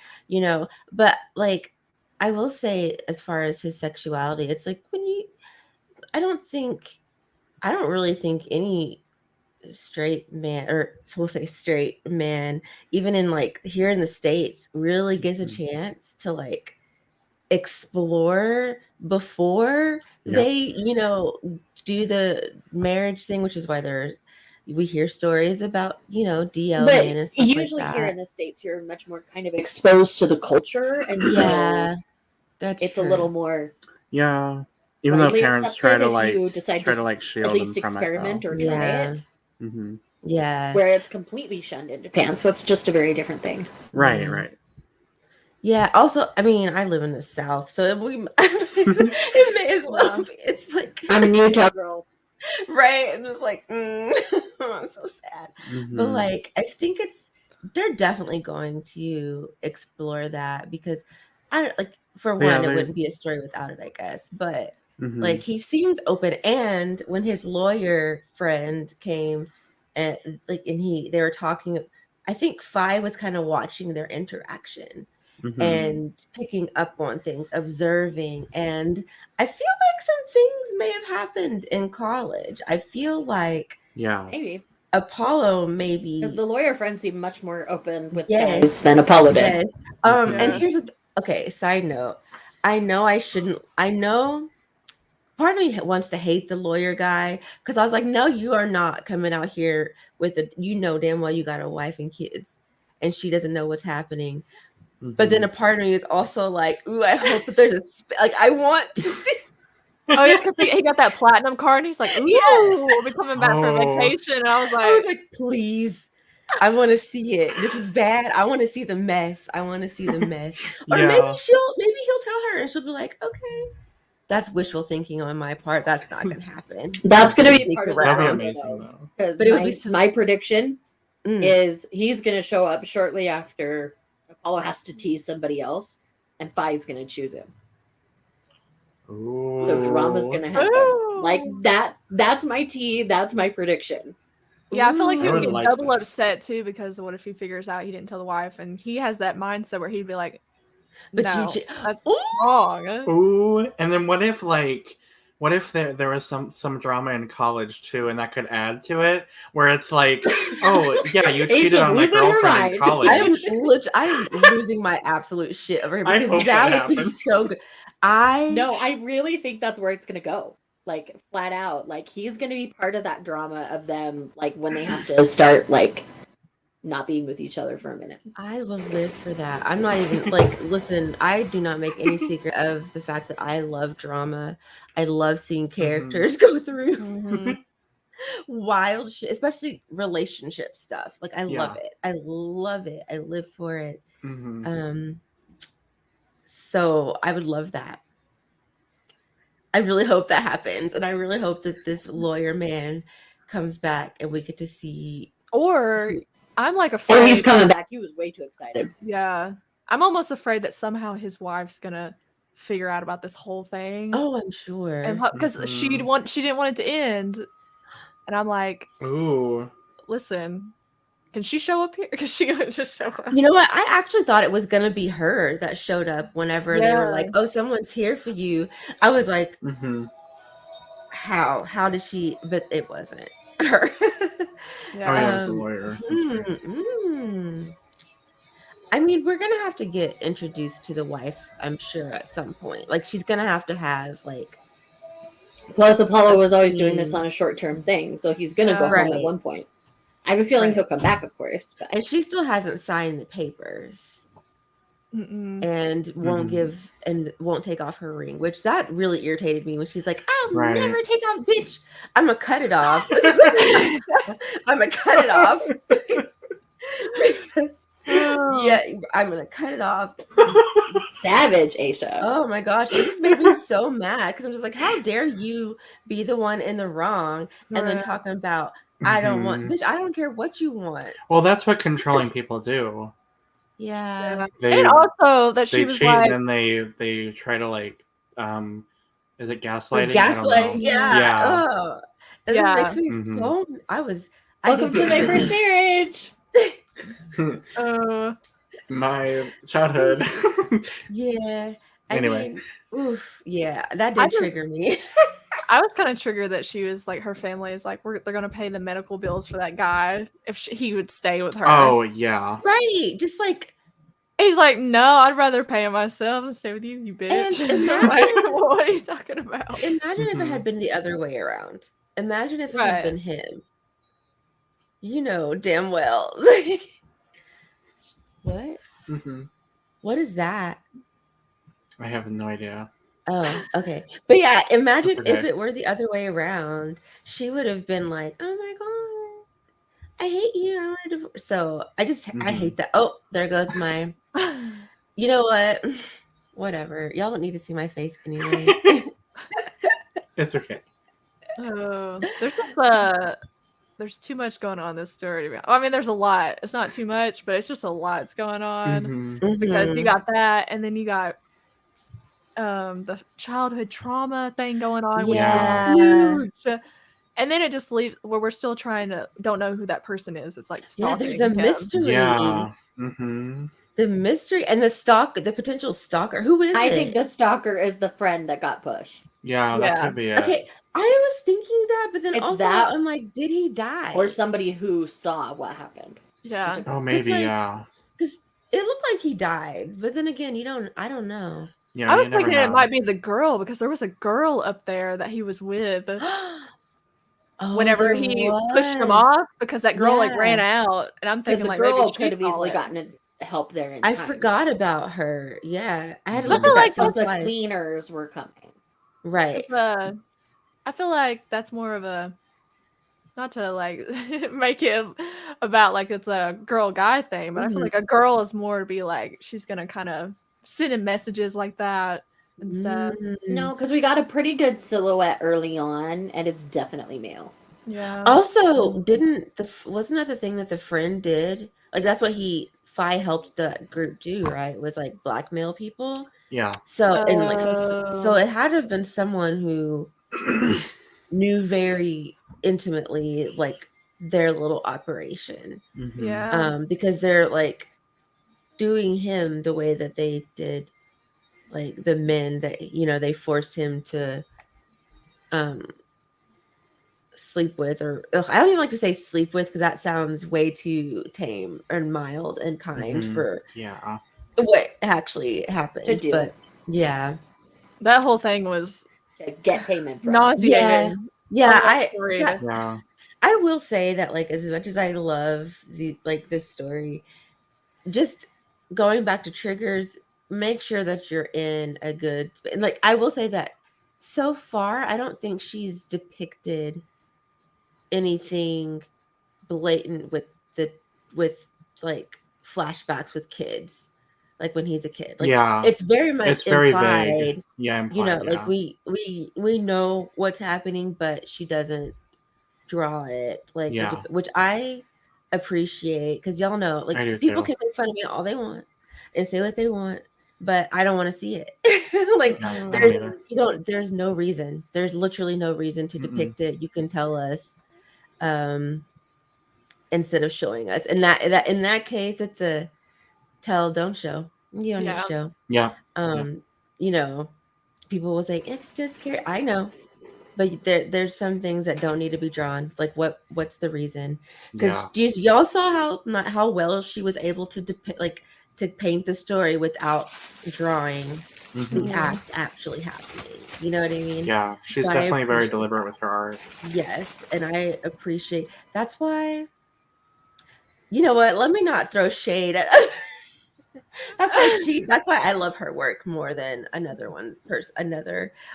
but like I will say, as far as his sexuality, it's like I don't really think any straight man, or we'll say straight man, even in like here in the States, really gets a chance to like explore before they do the marriage thing, which is why we hear stories about DL men and stuff usually like that. Here in the States you're much more kind of exposed to the culture, and so it's true. a little more even though parents try to like shield at least them from experiment it, or try it. Where it's completely shunned in Japan, so it's just a very different thing. Right. Yeah. Also, I mean, I live in the South, so it may as well be. It's like I'm a Utah girl, right? I'm just like, I'm so sad. But like, I think they're definitely going to explore that because for one, it wouldn't be a story without it, I guess. But like, he seems open, and when his lawyer friend came, and they were talking, I think Phi was kind of watching their interaction. And picking up on things, observing. And I feel like some things may have happened in college. I feel like maybe Apollo maybe, because the lawyer friend seemed much more open with guys than Apollo did. And here's side note. I know part of me wants to hate the lawyer guy because I was like, no, you are not coming out here with damn well you got a wife and kids and she doesn't know what's happening. But then a part of me is also like, ooh, I hope that there's I want to see. Oh yeah, because he got that platinum card and he's like, ooh, we'll be coming back for vacation. And I was like, please, I want to see it. This is bad. I want to see the mess. Or maybe he'll tell her and she'll be like, okay. That's wishful thinking on my part. That's not going to happen. That's going to be part of the That'd be amazing though. Because my prediction is he's going to show up shortly after Apollo has to tease somebody else, and Phi's going to choose him. Ooh. So drama's going to happen. Like that. That's my tea. That's my prediction. Yeah, I feel like he would get double upset too because what if he figures out he didn't tell the wife, and he has that mindset where he'd be like, "No, that's wrong." Ooh, and then what if there was some drama in college too, and that could add to it, where it's like, oh yeah, you cheated on my girlfriend in college. I am losing my absolute shit over here because that would be so good. I really think that's where it's gonna go. Like flat out, like he's gonna be part of that drama of them, like when they have to start like not being with each other for a minute. I will live for that. I'm not even like, listen, I do not make any secret of the fact that I love drama. I love seeing characters go through wild shit, especially relationship stuff. Like I love it. I love it. I live for it. So I would love that. I really hope that happens, and I really hope that this lawyer man comes back and we get to see. Or I'm like afraid. Or he's coming back. He was way too excited. Yeah, I'm almost afraid that somehow his wife's gonna figure out about this whole thing. Oh, I'm sure. And because she didn't want it to end, and I'm like, ooh, listen, can she show up here? Because she gonna just show up. You know what? I actually thought it was gonna be her that showed up whenever they were like, "Oh, someone's here for you." I was like, "How did she?" But it wasn't her. Yeah, it was a lawyer. I mean, we're gonna have to get introduced to the wife, I'm sure, at some point. Like, she's gonna have like. Plus, Apollo was always doing this on a short-term thing, so he's gonna go home at one point. I have a feeling he'll come back, of course. But... And she still hasn't signed the papers. And won't won't take off her ring, which that really irritated me when she's like, "I'll never take off, bitch. I'm gonna cut it off. I'm gonna cut it off." Because, yeah, I'm gonna cut it off. Savage, Aisha. Oh my gosh, it just made me so mad because I'm just like, how dare you be the one in the wrong and then talking about I don't want, bitch, I don't care what you want. Well, that's what controlling people do. Yeah. And also that she was cheat like, and then they try to like, is it gaslighting? Gaslighting, yeah. Oh, and yeah. This makes me so. Welcome to my first marriage. My childhood. Yeah. Anyway. mean, oof, yeah, that did trigger me. I was kind of triggered that she was like, her family is like, they're going to pay the medical bills for that guy if he would stay with her. Oh, yeah. Right. Just like. He's like, no, I'd rather pay it myself and stay with you, you bitch. And imagine, like, what are you talking about? Imagine if it had been the other way around. Imagine if it had been him. You know damn well. What? What is that? I have no idea. Oh, okay. But yeah, imagine if it were the other way around. She would have been like, "Oh my god, I hate you. I want to divorce." So I hate that. Oh, there goes my. You know what? Whatever. Y'all don't need to see my face anyway. It's okay. There's just there's too much going on in this story. I mean, there's a lot. It's not too much, but it's just a lot's going on because you got that, and then you got the childhood trauma thing going on, which is huge. And then it just leaves where we're still don't know who that person is. It's like stalking there's a mystery. Yeah. The mystery and the potential stalker. Who is it? I think the stalker is the friend that got pushed. Yeah, that could be it. Okay, I was thinking that, but then I'm like, did he die? Or somebody who saw what happened. Yeah. Oh, maybe, Because it looked like he died, but then again, I don't know. Yeah, I was thinking it might be the girl because there was a girl up there that he was with. Whenever he pushed him off, because that girl like ran out, and I'm thinking like maybe she could have easily gotten help there. I forgot about her. Yeah, I had to look at that. The cleaners were coming. Right. I feel like that's more of a, not to like make it about like it's a girl guy thing, but I feel like a girl is more to be like she's gonna kind of send in messages like that and stuff. No, because we got a pretty good silhouette early on, and it's definitely male. Yeah. Also, wasn't that the thing that the friend did? Like that's what Fi helped the group do, right? Was like blackmail people. Yeah. So and like so it had to have been someone who knew very intimately like their little operation. Yeah. Because they're like doing him the way that they did like the men that they forced him to sleep with, or I don't even like to say sleep with because that sounds way too tame and mild and kind for what actually happened. But yeah, that whole thing was to get payment from. I will say that like as much as I love this story, just going back to triggers, make sure that you're in a good like I will say that so far I don't think she's depicted anything blatant with like flashbacks with kids. like when he's a kid. Like Yeah. it's very much It's very implied. vague. Yeah, implied, you know, yeah. like we know what's happening, but she doesn't draw it, like, Yeah. which I appreciate, because y'all know, I like, do people too. can make fun of me all they want and say what they want, but I don't want to see it. Like, Yeah, I don't either. there's no reason. There's literally no reason to depict it. You can tell us, instead of showing us. And that in that case, it's a tell, don't show. You don't need to show. Yeah. You know, people will say it's just scary. I know. But there's some things that don't need to be drawn. Like what's the reason? Because y'all saw how well she was able to depict, like, to paint the story without drawing the act actually happening. You know what I mean? Yeah, she's So definitely very deliberate with her art. Yes, and I appreciate. That's why. You know what? Let me not throw shade at. That's why I love her work more than another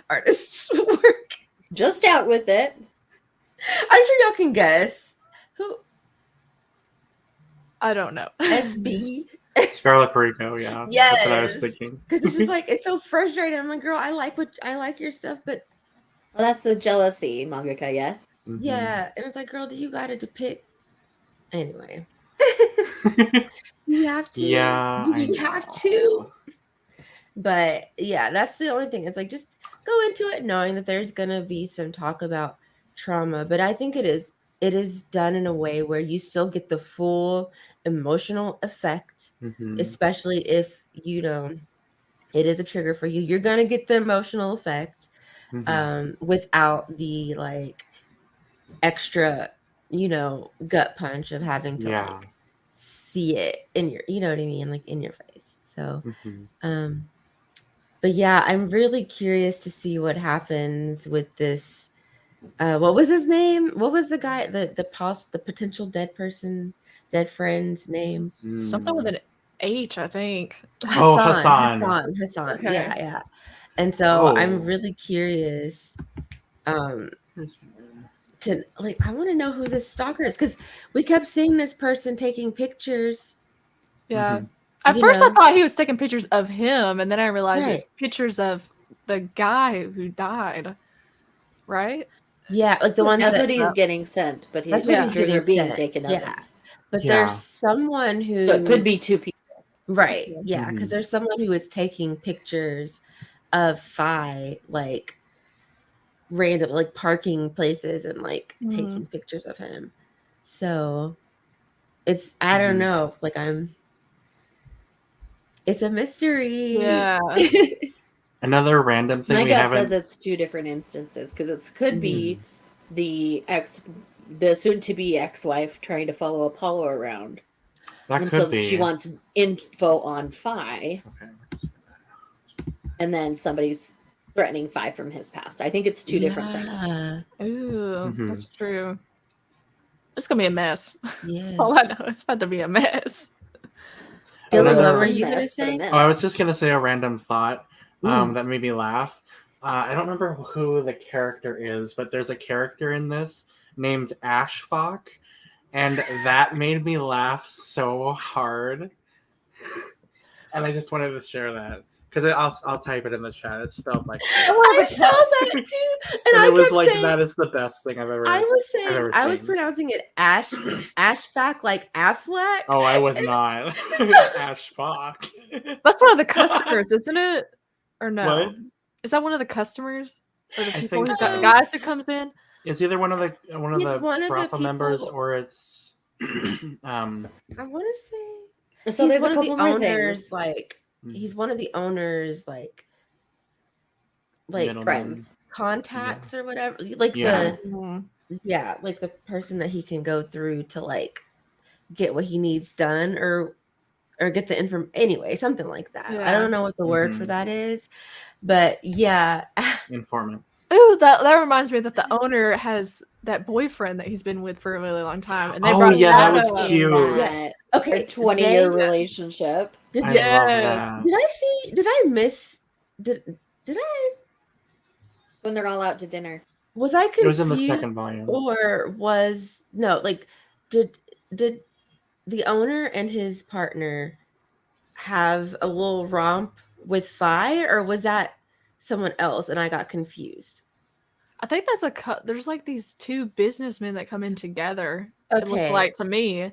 artist's work. Just out with it. I'm sure y'all can guess who. I don't know. SB. Scarlet Perico, yeah. Yes. That's what I was thinking. Because it's just like, it's so frustrating. I'm like, girl, I like your stuff, but well, that's the jealousy mangaka, yeah. Yeah, and it's like, girl, do you gotta depict anyway? You have to. Yeah, do you have to? But yeah, that's the only thing. It's like, just go into it knowing that there's gonna be some talk about trauma, but I think it is done in a way where you still get the full emotional effect, especially if you know it is a trigger for you. You're gonna get the emotional effect without the like extra, gut punch of having to like see it in your, you know what I mean, like in your face. So but yeah, I'm really curious to see what happens with this. What was his name? What was the guy, the potential dead friend's name? Something with an H, I think. Hassan. Okay. Yeah. And so I'm really curious to, like, I want to know who this stalker is, because we kept seeing this person taking pictures. Yeah. At first I thought he was taking pictures of him, and then I realized it's pictures of the guy who died. Right? Yeah, like the ones that's what he's getting sent, but his pictures are being taken of him. But there's someone who, so it could be two people. Right. Yeah, because there's someone who is taking pictures of Phi, like random, like parking places and like taking pictures of him. So it's, I don't know, like it's a mystery. Yeah. Another random thing. My gut says it's two different instances, because it could be the soon-to-be ex-wife trying to follow Apollo around. That could be. She wants info on Phi. Okay. And then somebody's threatening Phi from his past. I think it's two different things. Ooh, that's true. It's gonna be a mess. Yes. That's all I know. It's about to be a mess. Dylan, what were you gonna say? Oh, I was just gonna say a random thought that made me laugh. I don't remember who the character is, but there's a character in this named Ashfaq, and that made me laugh so hard. And I just wanted to share that, because I'll type it in the chat. It's spelled like I saw that too, and I it was kept like, saying, that is the best thing I've ever. I was pronouncing it Ashfaq, like Affleck. Oh, I was not. Ashfaq. That's one of the customers, isn't it? Or no? What? Is that one of the customers? Or the people think so. guys who comes in? It's either one of the brothel members, or it's I want to say so. There's one a couple of the more owners, things. like he's one of the owners, like friends, contacts or whatever, like like the person that he can go through to like get what he needs done, or get the information, anyway, something like that. I don't know what the word for that is, but informant. Ooh, that reminds me that the owner has that boyfriend that he's been with for a really long time, and they brought that was cute. Okay, 20-year relationship. I love that. Did I miss? Did I? When they're all out to dinner. Was I confused? It was in the second volume. Or did the owner and his partner have a little romp with Fi, or was that someone else and I got confused? I think that's there's like these two businessmen that come in together. Okay. It looks like to me.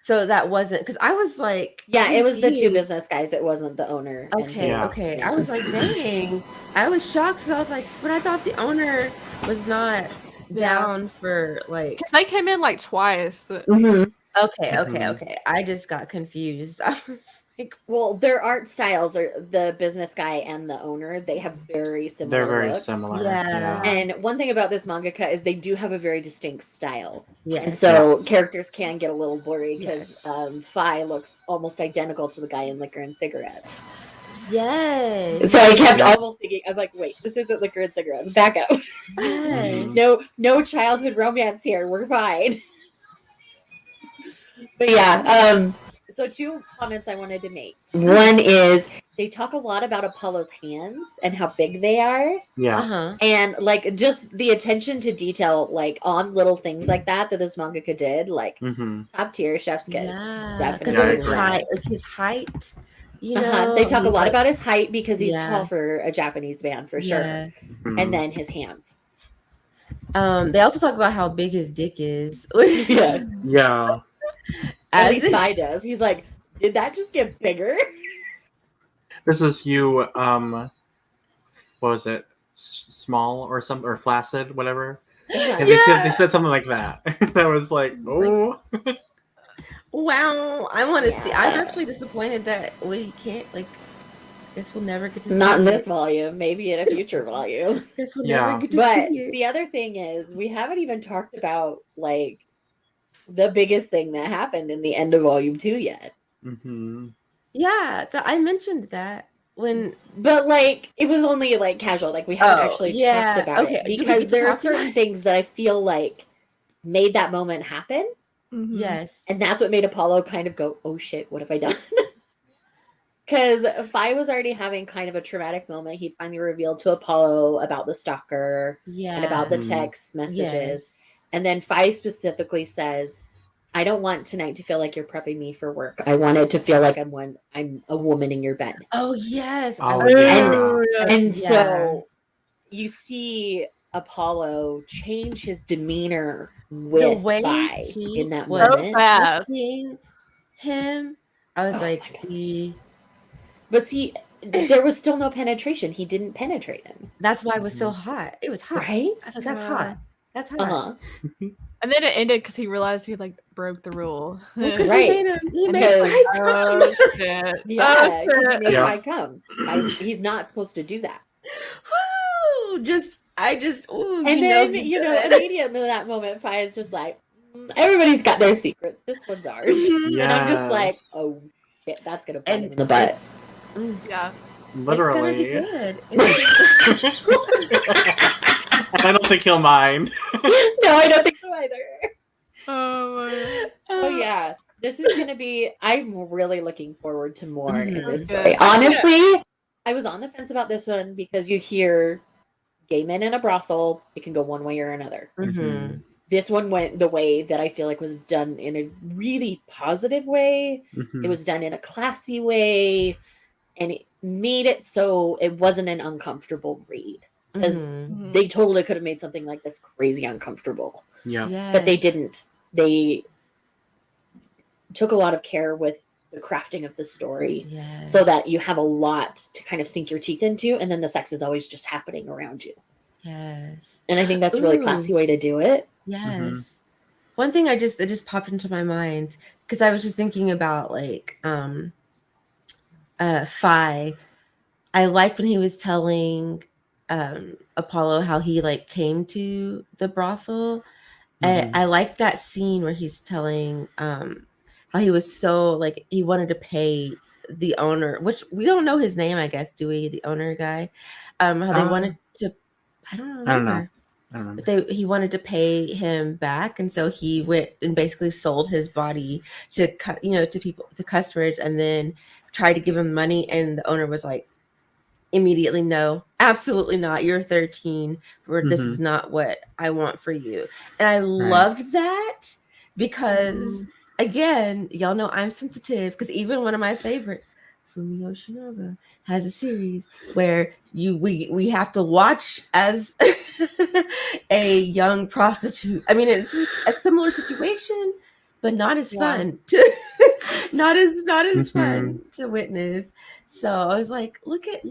So that wasn't, because I was like, yeah, confused. It was the two business guys. It wasn't the owner. Okay, okay. I was like, dang. I was shocked because I was like, but I thought the owner was not down for like. Because they came in like twice. Okay. I just got confused. I was like, well, their art styles are the business guy and the owner. They have very similar. They're very looks. similar. Yeah. And one thing about this mangaka is they do have a very distinct style. Yeah. And so characters can get a little blurry because Fi looks almost identical to the guy in Liquor and Cigarettes. Yes. So I kept almost thinking, I'm like, wait, this isn't Liquor and Cigarettes. Back up. Yes. No childhood romance here. We're fine. But yeah, so two comments I wanted to make. One is they talk a lot about Apollo's hands and how big they are. Yeah. And like just the attention to detail, like on little things like that this mangaka did, like top tier, chef's kiss. Yeah, because of his height, you know. They talk a lot about his height because he's tall for a Japanese man for sure. And then his hands. They also talk about how big his dick is. Yeah. At least Fi does. He's like, did that just get bigger? This is you. What was it? Small or something, or flaccid, whatever. And they said something like that. I was like, oh. Wow, I want to see. I'm actually disappointed that we can't. Like, guess we'll never get to see it. Not in this volume. Maybe in a future volume. Guess we'll never get to see it. But the other thing is, we haven't even talked about like the biggest thing that happened in the end of volume 2 yet. Yeah, I mentioned that but like it was only like casual, like we haven't actually talked about it because there are certain things that I feel like made that moment happen. Yes, and that's what made Apollo kind of go, oh shit, what have I done? Because Fi was already having kind of a traumatic moment. He finally revealed to Apollo about the stalker and about the text messages. And then Fi specifically says, I don't want tonight to feel like you're prepping me for work. I want it to feel like I'm a woman in your bed. Oh, yes. So you see Apollo change his demeanor with Fi in that moment. Fast. Him, I was like, see. But see, there was still no penetration. He didn't penetrate him. That's why it was so hot. It was hot. Right? I was like, that's hot. That's hot. And then it ended because he realized he like broke the rule. Because he made Fi come. Because he made Fi come. He's not supposed to do that. Woo! And then, immediately in that moment, Fi is just like, everybody's got their secret. This one's ours. And I'm just like, oh shit, that's gonna bite him in the butt. Yeah. Literally. It's gonna be good. I don't think he'll mind. No, I don't think so either. Oh yeah, this is gonna be. I'm really looking forward to more in this story. Honestly, I was on the fence about this one because you hear gay men in a brothel. It can go one way or another. This one went the way that I feel like was done in a really positive way. It was done in a classy way, and it made it so it wasn't an uncomfortable read. Because they totally could have made something like this crazy uncomfortable. Yeah. But they didn't. They took a lot of care with the crafting of the story so that you have a lot to kind of sink your teeth into, and then the sex is always just happening around you. Yes. And I think that's a really classy way to do it. Yes. One thing that just popped into my mind, because I was just thinking about like Fi. I liked when he was telling Apollo how he like came to the brothel. And I like that scene where he's telling how he was so like he wanted to pay the owner, which we don't know his name, I guess, do we? The owner guy. How they wanted to I don't know. But he wanted to pay him back, and so he went and basically sold his body to to customers, and then tried to give him money, and the owner was like, immediately, no, absolutely not. You're 13. This is not what I want for you. And I loved that because, again, y'all know I'm sensitive, because even one of my favorites, Fumi Yoshinaga has a series where we have to watch as a young prostitute. I mean, it's a similar situation, but not as fun not as fun to witness. So I was like, look at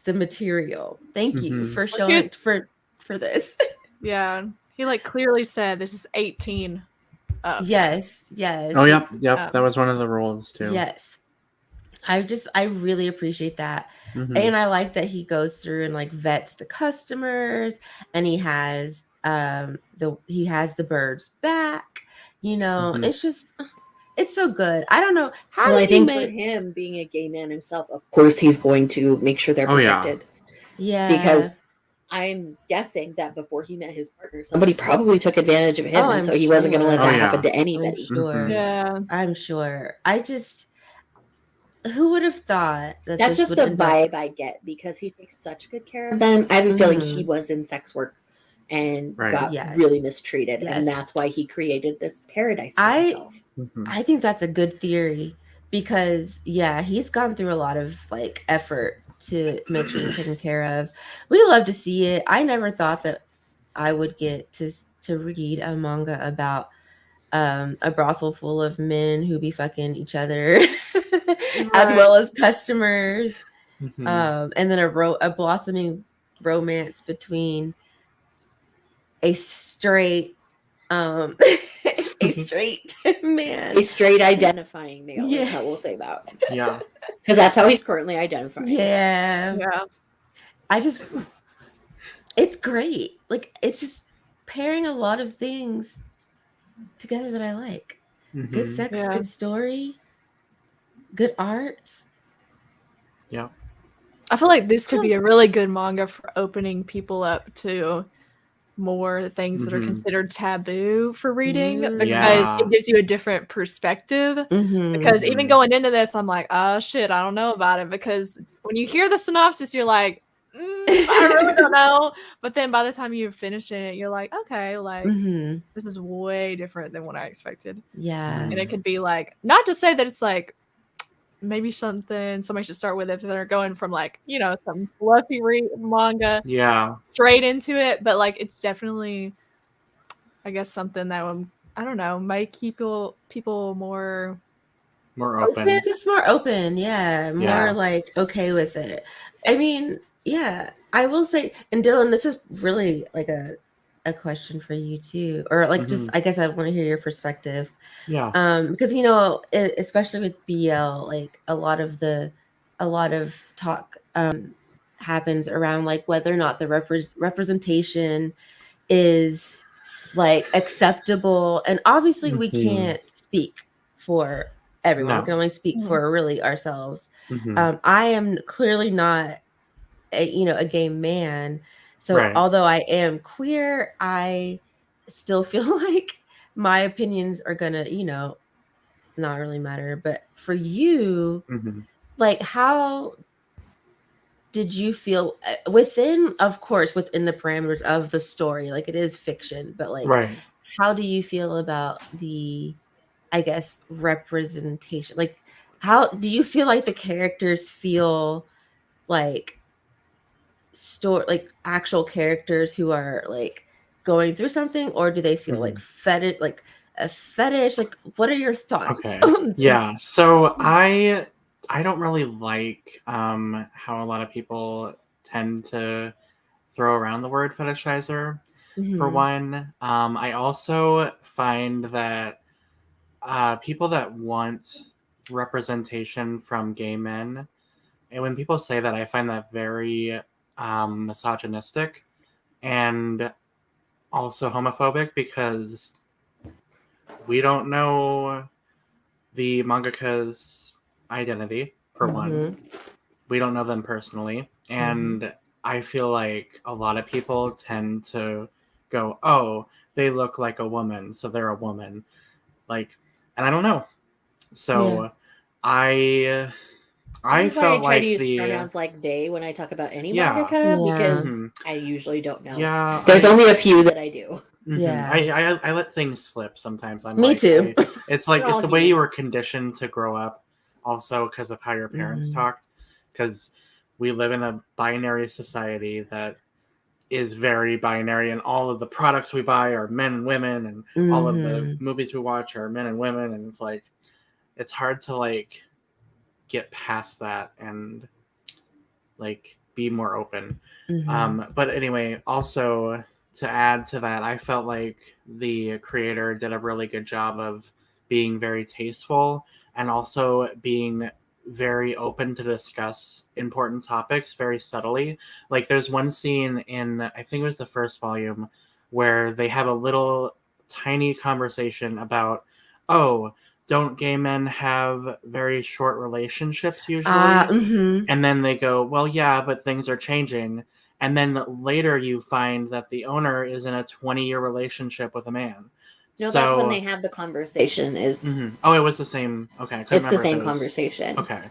the material. Thank you for showing for this. Yeah, he like clearly said this is 18. Yes. Oh, yep. That was one of the rules too. Yes. I really appreciate that. And I like that he goes through and like vets the customers, and he has the birds back. It's just it's so good. I don't know how. Well, I think for him being a gay man himself, of course he's going to make sure they're protected. Yeah. Because I'm guessing that before he met his partner, somebody probably took advantage of him, and so he wasn't going to let that happen to anybody. I'm sure. Yeah, I'm sure. Who would have thought that that's just the vibe I get, because he takes such good care of them. I have a feeling he was in sex work and got really mistreated, and that's why he created this paradise for himself. I think that's a good theory, because he's gone through a lot of like effort to make sure they're taken care of. We love to see it. I never thought that I would get to read a manga about a brothel full of men who be fucking each other as well as customers, and then a blossoming romance between a straight man, a straight identifying male. Is how we'll say that. Yeah, because that's how he's currently identifying. Yeah. It's great. Like, it's just pairing a lot of things together that I like. Good sex, good story, good art. Yeah. I feel like this could be a really good manga for opening people up to more things that are considered taboo for reading, because it gives you a different perspective. Because even going into this, I'm like, oh shit, I don't know about it, because when you hear the synopsis, you're like, I really don't know. But then by the time you're finishing it, you're like, okay, like this is way different than what I expected. And it could be like, not to say that it's like maybe something somebody should start with if they're going from like, some fluffy manga straight into it, but like it's definitely, I guess, something that would, I don't know, might keep people more open. Just more open, more like okay with it. I mean, I will say, and Dylan, this is really like a question for you too, or like just I guess I want to hear your perspective. Because especially with BL, like a lot of talk happens around like whether or not the representation is like acceptable, and obviously we can't speak for everyone. We can only speak for really ourselves. I am clearly not a gay man, so although I am queer, I still feel like my opinions are gonna not really matter. But for you, like, how did you feel within the parameters of the story? Like, it is fiction, but like how do you feel about the, I guess, representation? Like, how do you feel like the characters feel like actual characters who are like going through something, or do they feel like a fetish? Like, what are your thoughts? Okay. So I don't really like how a lot of people tend to throw around the word fetishizer. For one, I also find that people that want representation from gay men, and when people say that, I find that very misogynistic and also homophobic, because we don't know the mangaka's identity, for one. We don't know them personally, and I feel like a lot of people tend to go, oh, they look like a woman, so they're a woman, like, and I don't know. So I felt like I try to use pronouns like they when I talk about any mangaka, because I usually don't know. There's only a few that I do. I let things slip sometimes. Me too. It's like it's the way you were conditioned to grow up, also because of how your parents talked. Because we live in a binary society that is very binary, and all of the products we buy are men and women, and all of the movies we watch are men and women, and it's like it's hard to like get past that and like be more open. But anyway, also to add to that, I felt like the creator did a really good job of being very tasteful and also being very open to discuss important topics very subtly. Like there's one scene in, I think it was the first volume, where they have a little tiny conversation about, oh, don't gay men have very short relationships usually? And then they go, well, yeah, but things are changing. And then later you find that the owner is in a 20-year relationship with a man. No, that's when they have the conversation. Oh, it was the same. Okay, it's the same conversation. Okay,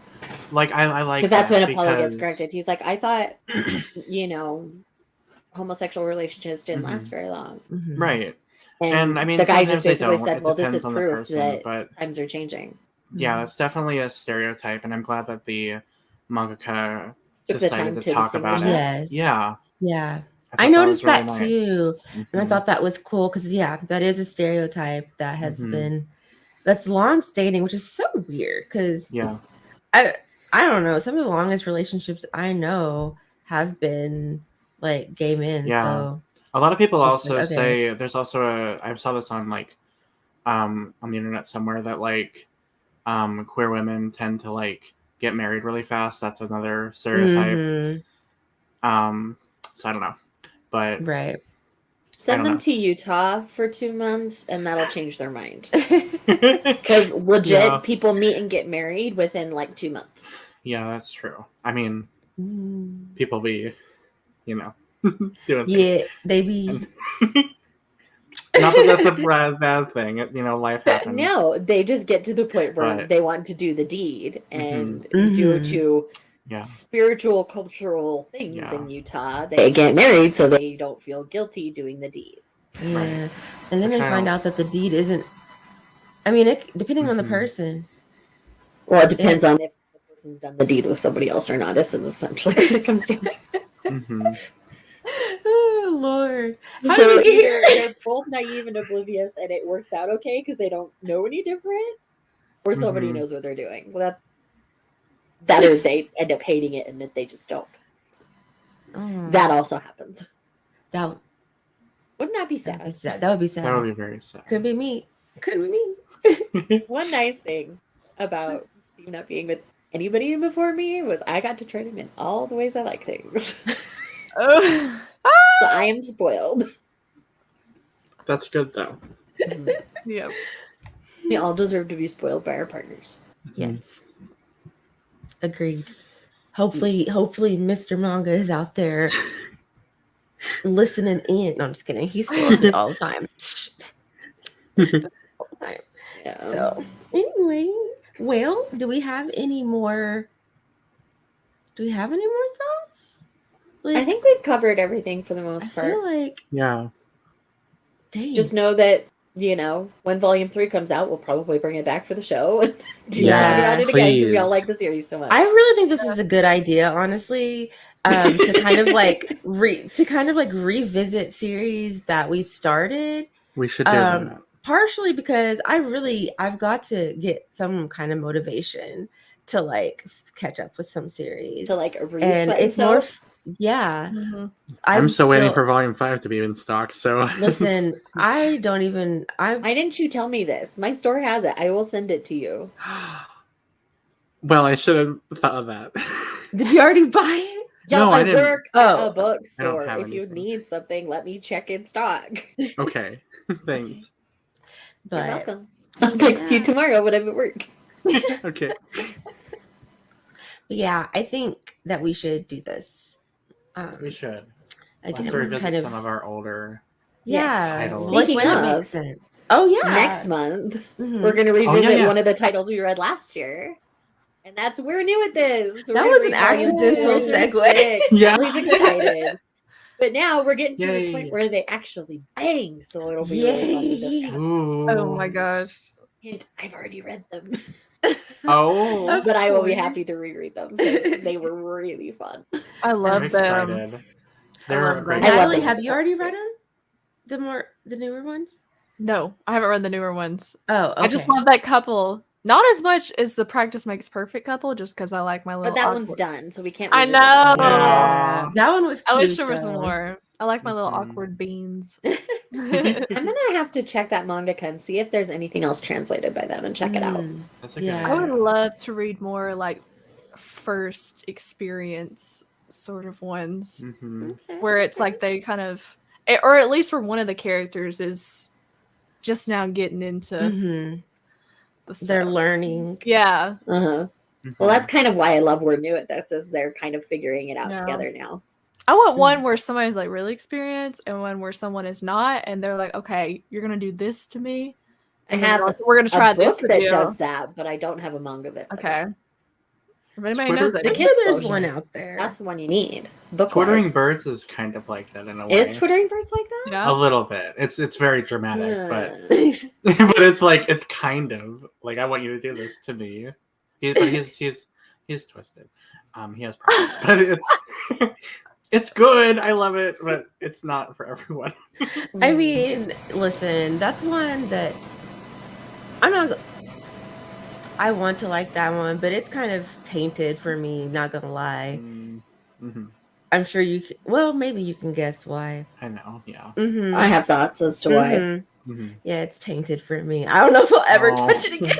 like I like because that's when Apollo gets corrected. He's like, I thought, homosexual relationships didn't last very long, right? And I mean, the guy just basically said, "Well, this is proof that times are changing." Yeah, that's definitely a stereotype, and I'm glad that the mangaka decided to talk about it. Yes. Yeah. I noticed that really too, and I thought that was cool because that is a stereotype that has been that's long standing, which is so weird because I don't know, some of the longest relationships I know have been like gay men. So a lot of people also say there's also I saw this on like on the internet somewhere that like queer women tend to like get married really fast. That's another stereotype. So I don't know. But send them to Utah for 2 months and that'll change their mind. Because legit people meet and get married within like 2 months. Yeah, that's true. I mean, people be, doing things. They be. Not that that's a bad thing. Life happens. No, they just get to the point where they want to do the deed, and due to spiritual, cultural things in Utah, they get married so they don't feel guilty doing the deed. Yeah, and then they find out that the deed isn't. I mean, depending on the person. Well, it depends on if the person's done the deed with somebody else or not. This is essentially what it comes down to. Oh Lord! How did we get here? They're both naive and oblivious, and it works out okay because they don't know any different, or somebody knows what they're doing. Well, that or they end up hating it and that they just don't. That also happens. Wouldn't that be sad? That would be sad. That would be very sad. Could be me. Could be me. One nice thing about Steve not being with anybody before me was I got to train him in all the ways I like things. So I am spoiled. That's good though. Yep. We all deserve to be spoiled by our partners. Yes. Agreed. Hopefully Mr. Manga is out there listening in. No, I'm just kidding. He spoils me all the time. All the time. Yeah. So anyway, well, do we have any more thoughts? Like, I think we've covered everything for the most part. I feel like dang. Just know that when Volume 3 comes out, we'll probably bring it back for the show. And please. Because we all like the series so much. I really think this is a good idea, honestly, to kind of like revisit series that we started. We should do that. Partially because I've got to get some kind of motivation to like catch up with some series. To like read and it's more. Yeah. I'm still waiting for Volume 5 to be in stock, so listen, I don't even Why didn't you tell me this? My store has it. I will send it to you. Well, I should have thought of that. Did you already buy it? No, I work at a bookstore. If anything. you need something, let me check in stock. Okay. Thanks. But you're welcome. I'll text you tomorrow when I'm at work. Okay. Yeah, I think that we should do this. We should. Again, revisit some of our older titles. Speaking when it makes sense. Oh yeah. Next month we're gonna revisit one of the titles we read last year. And that's we're new at this. That was an accidental segue. Yeah. I was excited. But now we're getting to the point where they actually bang, so it'll be really fun to discuss. Oh my gosh. And I've already read them. Oh. But I will be happy to reread them. They were really fun. I love them. Excited. They're great. Natalie, have you already read them? The newer ones? No, I haven't read the newer ones. Oh, okay. I just love that couple. Not as much as the Practice Makes Perfect couple, just because I like my little. But that awkward... one's done, so we can't. I know. Yeah. That one was cute. I wish there was more. I like my little awkward beans. I'm gonna have to check that mangaka and see if there's anything else translated by them and check it out. That's a good idea. I would love to read more like first experience sort of ones, where it's like they kind of, or at least where one of the characters is just now getting into they're learning. Yeah. Well, that's kind of why I love We're New at This, is they're kind of figuring it out together now. I want one where somebody's like really experienced and one where someone is not, and they're like, okay, you're gonna do this to me. And we're gonna try this that does that, but I don't have a manga that does that. If anybody knows it, there's one out there. That's the one you need. Twittering Birds is kind of like that in a way. Is Twittering Birds like that? Yeah. A little bit. It's very dramatic, but but it's like, it's kind of like, I want you to do this to me. He's twisted. He has problems, but it's good. I love it, but it's not for everyone. I mean, listen, that's one that I want to like that one, but it's kind of tainted for me, not gonna lie. I'm sure you can, well, maybe you can guess why. I know, yeah. I have thoughts as to why. Yeah, it's tainted for me. I don't know if I'll ever touch it again.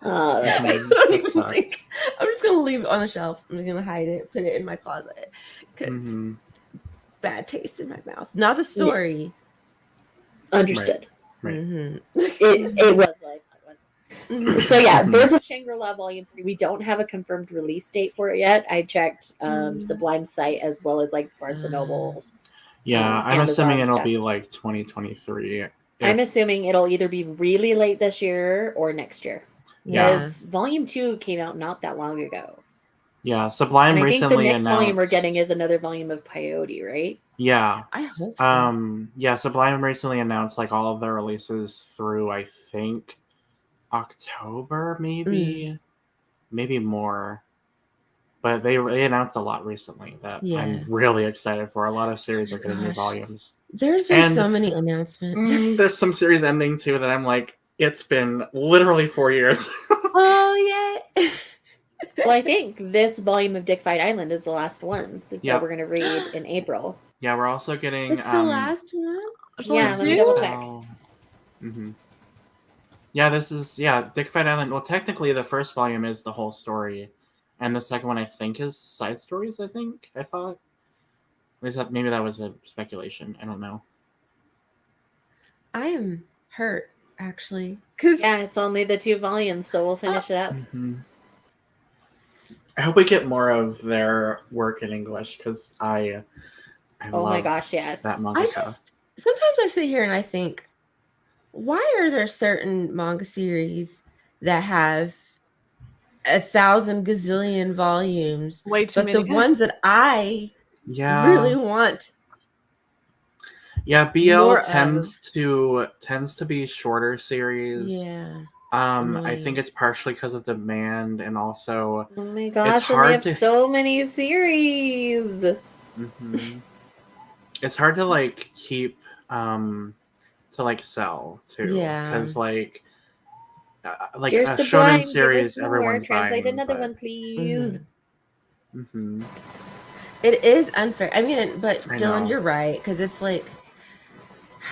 I don't even think. I'm just gonna leave it on the shelf. I'm just gonna hide it, put it in my closet, because bad taste in my mouth. Not the story. Yes. Understood. Right. It was like. So yeah, Birds of Shangri-La Volume 3. We don't have a confirmed release date for it yet. I checked Sublime's site as well as like Barnes and Noble's. Yeah, I'm assuming it'll be like 2023. I'm assuming it'll either be really late this year or next year. Because Volume 2 came out not that long ago. Yeah, Sublime and I recently think the next announced... volume we're getting is another volume of Peyote, right? Yeah. I hope so. Yeah, Sublime recently announced like all of their releases through, I think, October, maybe more, but they announced a lot recently that I'm really excited for. A lot of series are getting new volumes. There's been so many announcements. There's some series ending too that I'm like, it's been literally 4 years. Oh yeah. Well, I think this volume of Dick Fight Island is the last one that we're going to read in April. Yeah, we're also getting. It's the last one. Yeah, let me double check. Yeah, this is Dick Fight Island. Well, technically, the first volume is the whole story, and the second one I think is side stories. I thought. Maybe that was a speculation. I don't know. I am hurt actually, because it's only the 2 volumes, so we'll finish it up. I hope we get more of their work in English, because I love my gosh, yes. That manga. Sometimes I sit here and I think, why are there certain manga series that have 1,000 gazillion volumes, way too many, but the ones that I really want? Yeah, BL tends to be shorter series. Yeah. I think it's partially because of demand, and also oh my gosh, we have so many series. It's hard to like keep to like sell too, because like a shonen series, everyone's translate buying, another one, please. It is unfair. I mean, but Dylan, you're right, because it's like.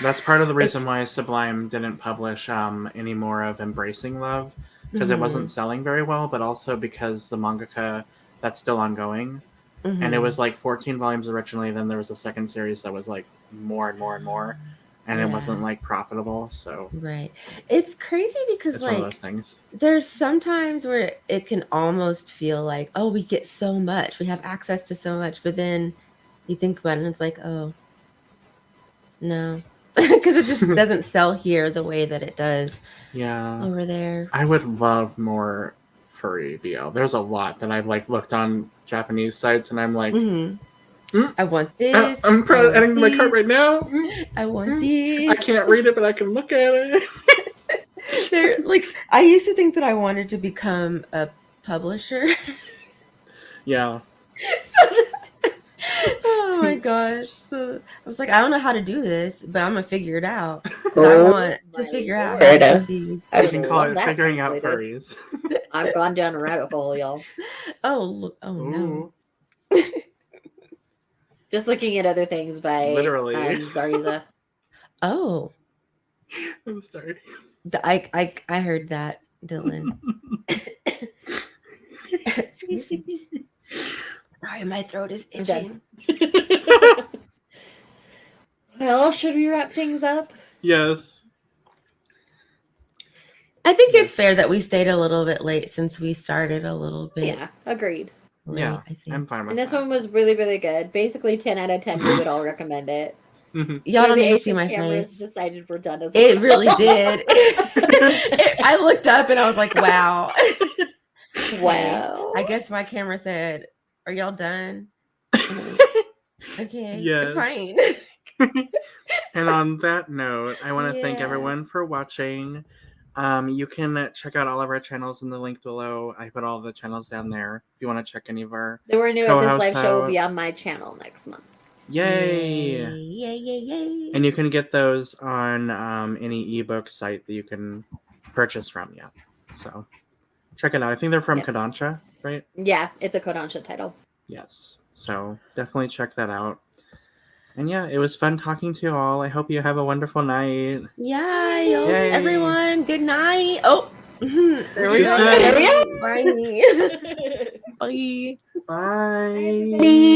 That's part of the reason why Sublime didn't publish any more of Embracing Love, because it wasn't selling very well, but also because the mangaka that's still ongoing, and it was like 14 volumes originally. Then there was a second series that was like more and more and more, and it wasn't like profitable. So it's crazy because it's like one of those things. There's sometimes where it can almost feel like, oh, we get so much, we have access to so much, but then you think about it and it's like, oh no. Because it just doesn't sell here the way that it does over there. I would love more furry BL. There's a lot that I've like looked on Japanese sites, and I'm like, I want this. I'm adding to my cart right now. I want this. I can't read it, but I can look at it. They're like, I used to think that I wanted to become a publisher. Yeah. Oh my gosh. So I was like, I don't know how to do this, but I'm gonna figure it out. I want to figure out how to get these. I can call it figuring out furries. I've gone down a rabbit hole, y'all. Oh no. Just looking at other things by literally Zariya. Oh. I'm sorry. I heard that, Dylan. Excuse me. Sorry, my throat is itching. Well, should we wrap things up? Yes. I think it's fair that we stayed a little bit late since we started a little bit. Yeah, agreed. Late, yeah, I think. I'm fine with And this that. one was really, really good. Basically, 10 out of 10. We would all recommend it. Y'all don't need to see my face. Decided we're done as it really did. I looked up and I was like, wow. Wow. I guess my camera said, "Are y'all done?" Okay, yes. fine. And on that note, I want to thank everyone for watching. You can check out all of our channels in the link below. I put all the channels down there if you want to check any of our The we're new at this live show will be on my channel next month. Yay! Yay. And you can get those on any ebook site that you can purchase from. Yeah, so check it out. I think they're from Kodansha, right? Yeah, it's a Kodansha title. Yes, so definitely check that out. And yeah, it was fun talking to you all. I hope you have a wonderful night. Yeah, everyone. Good night. Oh, there we go. Bye. Bye. Bye. Bye.